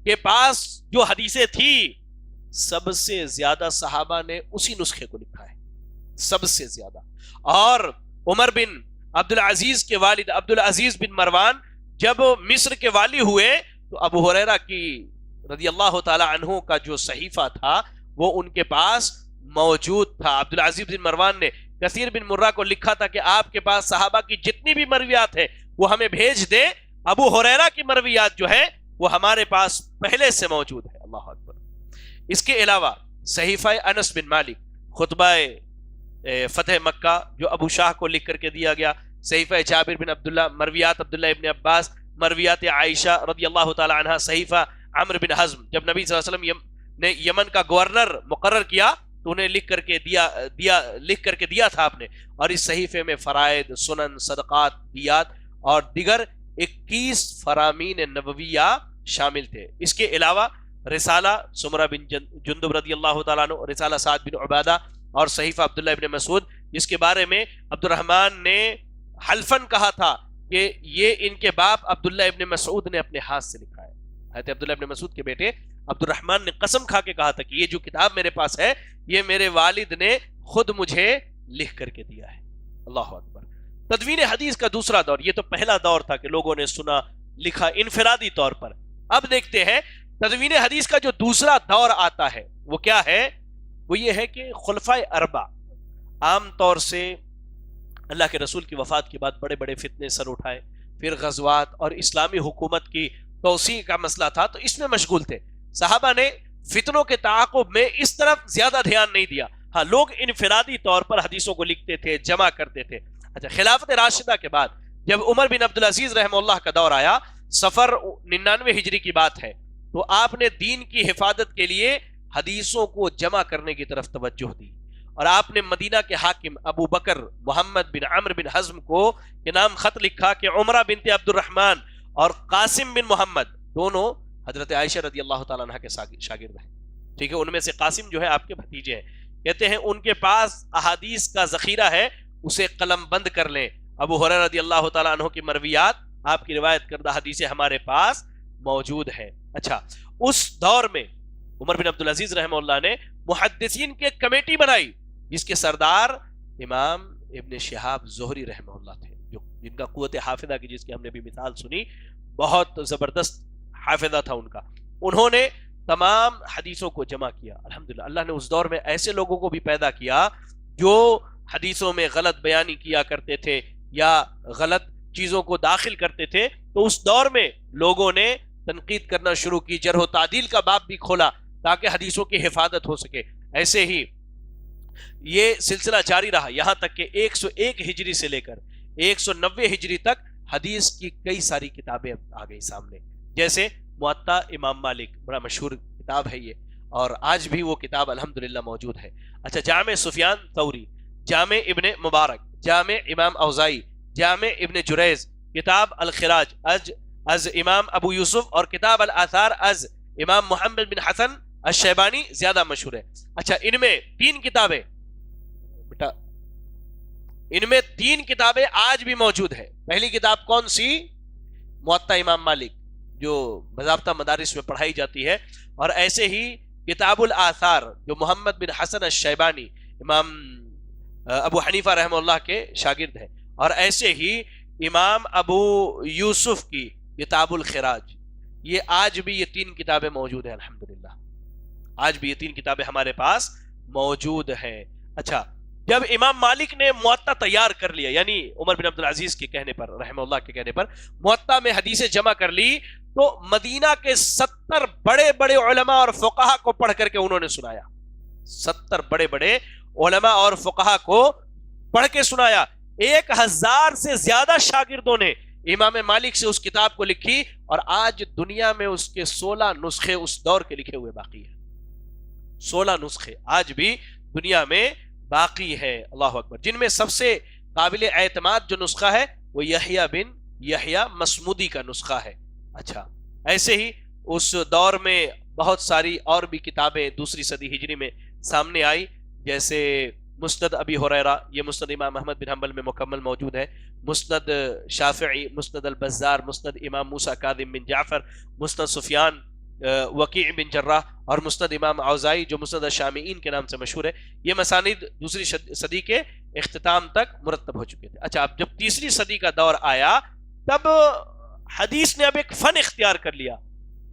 کے پاس جو حدیثیں تھی، سب سے زیادہ صحابہ نے اسی نسخے کو لکھا ہے، سب سے زیادہ. اور عمر بن عبدالعزیز کے والد عبدالعزیز بن مروان جب مصر کے والی ہوئے تو ابو ہریرہ کی رضی اللہ تعالی عنہ کا جو صحیفہ تھا وہ ان کے پاس موجود تھا. عبدالعزیز بن مروان نے کثیر بن مرہ کو لکھا تھا کہ آپ کے پاس صحابہ کی جتنی بھی مرویات ہے وہ ہمیں بھیج دے، ابو ہریرہ کی مرویات جو ہے وہ ہمارے پاس پہلے سے موجود ہے. اللہ اکبر. اس کے علاوہ صحیفہ انس بن مالک، خطبہ فتح مکہ جو ابو شاہ کو لکھ کر کے دیا گیا، صحیفہ جابر بن عبداللہ، مرویات عبداللہ ابن عباس، مرویات عائشہ رضی اللہ تعالی عنہ، صحیفہ عمرو بن حزم، جب نبی صلی اللہ علیہ وسلم نے یمن کا گورنر مقرر کیا تو انہیں لکھ کر کے دیا تھا آپ نے. اور اس صحیفے میں فرائض، سنن، صدقات، دیات اور دیگر 21 فرامین نبویہ شامل تھے. اس کے علاوہ رسالہ سمرہ بن جندب رضی اللہ تعالیٰ عنہ، رسالہ سعد بن عبادہ اور صحیفہ عبداللہ ابن مسعود، جس کے بارے میں عبد الرحمن نے حلفن کہا تھا کہ یہ ان کے باپ عبداللہ ابن مسعود نے اپنے ہاتھ سے لکھا ہے. حضرت عبداللہ ابن مسعود کے بیٹے عبد الرحمن نے قسم کھا کے کہا تھا کہ یہ جو کتاب میرے پاس ہے یہ میرے والد نے خود مجھے لکھ کر کے دیا ہے. اللہ اکبر. تدوین حدیث کا دوسرا دور، یہ تو پہلا دور تھا کہ لوگوں نے سنا، لکھا انفرادی طور پر. اب دیکھتے ہیں تدوین حدیث کا جو دوسرا دور آتا ہے وہ کیا ہے. وہ یہ ہے کہ خلفائے اربع عام طور سے اللہ کے رسول کی وفات کے بعد بڑے بڑے فتنے سر اٹھائے، پھر غزوات اور اسلامی حکومت کی توسیع کا مسئلہ تھا تو اس میں مشغول تھے. صحابہ نے فتنوں کے تعاقب میں اس طرف زیادہ دھیان نہیں دیا. ہاں، لوگ انفرادی طور پر حدیثوں کو لکھتے تھے، جمع کرتے تھے. اچھا، خلافت راشدہ کے بعد جب عمر بن عبدالعزیز رحمہ اللہ کا دور آیا، صفر 99 ہجری کی بات ہے، تو آپ نے دین کی حفاظت کے لیے حدیثوں کو جمع کرنے کی طرف توجہ دی. اور آپ نے مدینہ کے حاکم ابو بکر محمد بن عمرو بن حزم کو کے نام خط لکھا کہ عمرہ بنت عبد الرحمن اور قاسم بن محمد دونوں حضرت عائشہ رضی اللہ تعالیٰ عنہ کے شاگرد ہیں. ٹھیک ہے، ان میں سے قاسم جو ہے آپ کے بھتیجے ہیں. کہتے ہیں ان کے پاس احادیث کا ذخیرہ ہے، اسے قلم بند کر لیں. ابو ہریرہ رضی اللہ تعالیٰ عنہ کی مرویات، آپ کی روایت کردہ حدیثیں ہمارے پاس موجود ہیں. اچھا، اس دور میں عمر بن عبدالعزیز رحمہ اللہ نے محدثین کی ایک کمیٹی بنائی جس کے سردار امام ابن شہاب زہری رحمہ اللہ تھے، جن کا قوت حافظہ کی جس کی ہم نے بھی مثال سنی، بہت زبردست حافظہ تھا ان کا. انہوں نے تمام حدیثوں کو جمع کیا. الحمدللہ اللہ نے اس دور میں ایسے لوگوں کو بھی پیدا کیا جو حدیثوں میں غلط بیانی کیا کرتے تھے یا غلط چیزوں کو داخل کرتے تھے. تو اس دور میں لوگوں نے تنقید کرنا شروع کی، جرح و تعدیل کا باب بھی کھولا تاکہ حدیثوں کی حفاظت ہو سکے. ایسے ہی یہ سلسلہ جاری رہا یہاں تک کہ 101 ہجری سے لے کر 190 ہجری تک حدیث کی کئی ساری کتابیں آ گئی سامنے، جیسے موطا امام مالک، بڑا مشہور کتاب ہے یہ، اور آج بھی وہ کتاب الحمدللہ موجود ہے. اچھا، جامع سفیان ثوری، جامع ابن مبارک، جامع امام اوزائی، جامع ابن جریز، کتاب الخراج از امام ابو یوسف، اور کتاب الاثار از امام محمد بن حسن الشیبانی زیادہ مشہور ہے. اچھا، ان میں تین کتابیں آج بھی موجود ہے. پہلی کتاب کون سی؟ موطا امام مالک، جو باضابطہ مدارس میں پڑھائی جاتی ہے. اور ایسے ہی کتاب الاثار جو محمد بن حسن الشیبانی امام ابو حنیفہ رحمہ اللہ کے شاگرد ہیں. اور ایسے ہی امام ابو یوسف کی کتاب الخراج. یہ آج بھی یہ تین کتابیں موجود ہیں الحمدللہ. آج بھی یہ تین کتابیں ہمارے پاس موجود ہیں. اچھا، جب امام مالک نے موطا تیار کر لیا، یعنی عمر بن عبدالعزیز کے کہنے پر، رحمہ اللہ کے کہنے پر، موطا میں حدیثیں جمع کر لی، تو مدینہ کے 70 بڑے بڑے علماء اور فقہا کو پڑھ کر کے انہوں نے سنایا. 70 بڑے بڑے علماء اور فقہا کو پڑھ کے سنایا. 1000 سے زیادہ شاگردوں نے امام مالک سے اس کتاب کو لکھی، اور آج دنیا میں اس کے 16 نسخے اس دور کے لکھے ہوئے باقی ہیں. 16 نسخے آج بھی دنیا میں باقی ہے. اللہ اکبر. جن میں سب سے قابل اعتماد جو نسخہ ہے وہ یحییٰ بن یحییٰ مصمودی کا نسخہ ہے۔ اچھا، ایسے ہی اس دور میں بہت ساری اور بھی کتابیں دوسری صدی ہجری میں سامنے آئی، جیسے مسند ابی ہریرہ، یہ مسند امام احمد بن حنبل میں مکمل موجود ہے، مسند شافعی، مسند البزار، مسند امام موسیٰ کاظم بن جعفر، مسند سفیان وکیع بن جراح، اور مسند امام اوزاعی جو مسند الشامیین کے نام سے مشہور ہے۔ یہ مسانید دوسری صدی کے اختتام تک مرتب ہو چکے تھے۔ اچھا، اب جب تیسری صدی کا دور آیا تب حدیث نے اب ایک فن اختیار کر لیا،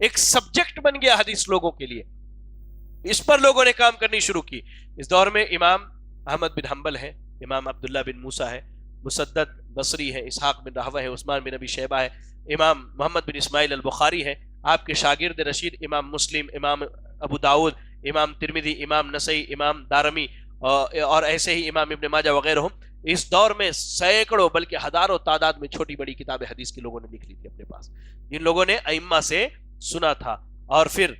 ایک سبجیکٹ بن گیا حدیث لوگوں کے لیے، اس پر لوگوں نے کام کرنی شروع کی۔ اس دور میں امام احمد بن حنبل ہے، امام عبداللہ بن موسیٰ ہے، مسدد بصری ہے، اسحاق بن راہوہ ہے، عثمان بن ابی شیبہ ہے، امام محمد بن اسماعیل البخاری ہے، آپ کے شاگرد رشید امام مسلم، امام ابو داؤد، امام ترمذی، امام نسائی، امام دارمی، اور ایسے ہی امام ابن ماجہ وغیرہ۔ اس دور میں سینکڑوں بلکہ ہزاروں تعداد میں چھوٹی بڑی کتابیں حدیث کے لوگوں نے لکھ لی تھی اپنے پاس، جن لوگوں نے ائمہ سے سنا تھا۔ اور پھر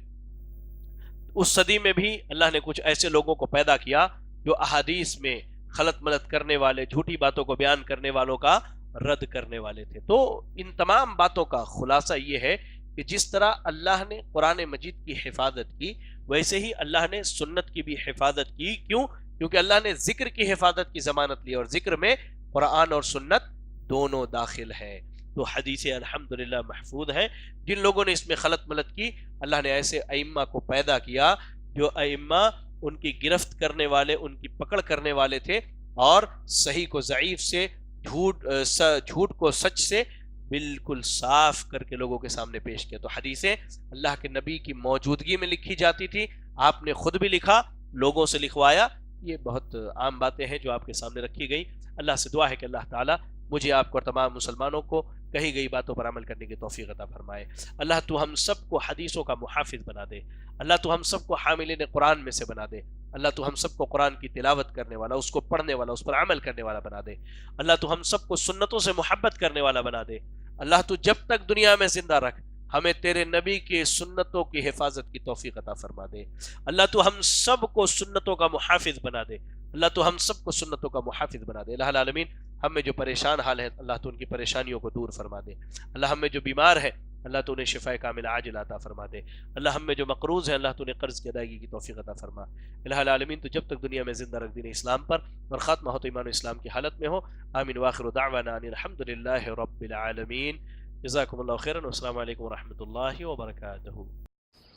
اس صدی میں بھی اللہ نے کچھ ایسے لوگوں کو پیدا کیا جو احادیث میں خلط ملط کرنے والے، جھوٹی باتوں کو بیان کرنے والوں کا رد کرنے والے تھے۔ تو ان تمام باتوں کا خلاصہ یہ ہے کہ جس طرح اللہ نے قرآن مجید کی حفاظت کی، ویسے ہی اللہ نے سنت کی بھی حفاظت کی۔ کیوں؟ کیونکہ اللہ نے ذکر کی حفاظت کی ضمانت لی، اور ذکر میں قرآن اور سنت دونوں داخل ہے۔ تو حدیثیں الحمدللہ محفوظ ہیں۔ جن لوگوں نے اس میں خلط ملط کی، اللہ نے ایسے ائمہ کو پیدا کیا جو ائمہ ان کی گرفت کرنے والے، ان کی پکڑ کرنے والے تھے، اور صحیح کو ضعیف سے، جھوٹ کو سچ سے بالکل صاف کر کے لوگوں کے سامنے پیش کیا۔ تو حدیثیں اللہ کے نبی کی موجودگی میں لکھی جاتی تھی، آپ نے خود بھی لکھا، لوگوں سے لکھوایا۔ یہ بہت عام باتیں ہیں جو آپ کے سامنے رکھی گئی۔ اللہ سے دعا ہے کہ اللہ تعالیٰ مجھے، آپ کو اور تمام مسلمانوں کو کہی گئی باتوں پر عمل کرنے کی توفیق عطا فرمائے۔ اللہ تو ہم سب کو حدیثوں کا محافظ بنا دے، اللہ تو ہم سب کو حاملین قرآن میں سے بنا دے، اللہ تو ہم سب کو قرآن کی تلاوت کرنے والا، اس کو پڑھنے والا، اس پر عمل کرنے والا بنا دے۔ اللہ تو ہم سب کو سنتوں سے محبت کرنے والا بنا دے۔ اللہ تو جب تک دنیا میں زندہ رکھ، ہمیں تیرے نبی کے سنتوں کی حفاظت کی توفیق عطا فرما دے۔ اللہ تو ہم سب کو سنتوں کا محافظ بنا دے، اللہ تو ہم سب کو سنتوں کا محافظ بنا دے۔ الہ العالمین، ہم میں جو پریشان حال ہے اللہ تو ان کی پریشانیوں کو دور فرما دے۔ اللہ ہم میں جو بیمار ہے اللہ تو انہیں شفاء کامل عاجل عطا فرما دے۔ اللہ ہم میں جو مقروض ہیں اللہ تو انہیں قرض کی ادائیگی کی توفیق عطا فرما۔ الہ العالمین، تو جب تک دنیا میں زندہ رکھ دین اسلام پر اور خاتمہ ہو تو ایمان و اسلام کی حالت میں ہو۔ آمین وآخر دعوانا ان الحمدللہ رب العالمین۔ جزاکم اللہ خیرا، والسلام علیکم ورحمۃ اللہ وبرکاتہ۔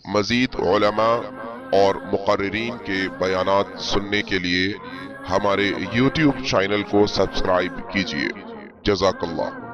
مزید علماء اور مقررین کے بیانات سننے کے لیے ہمارے YouTube چینل کو سبسکرائب کیجیے۔ جزاک اللہ۔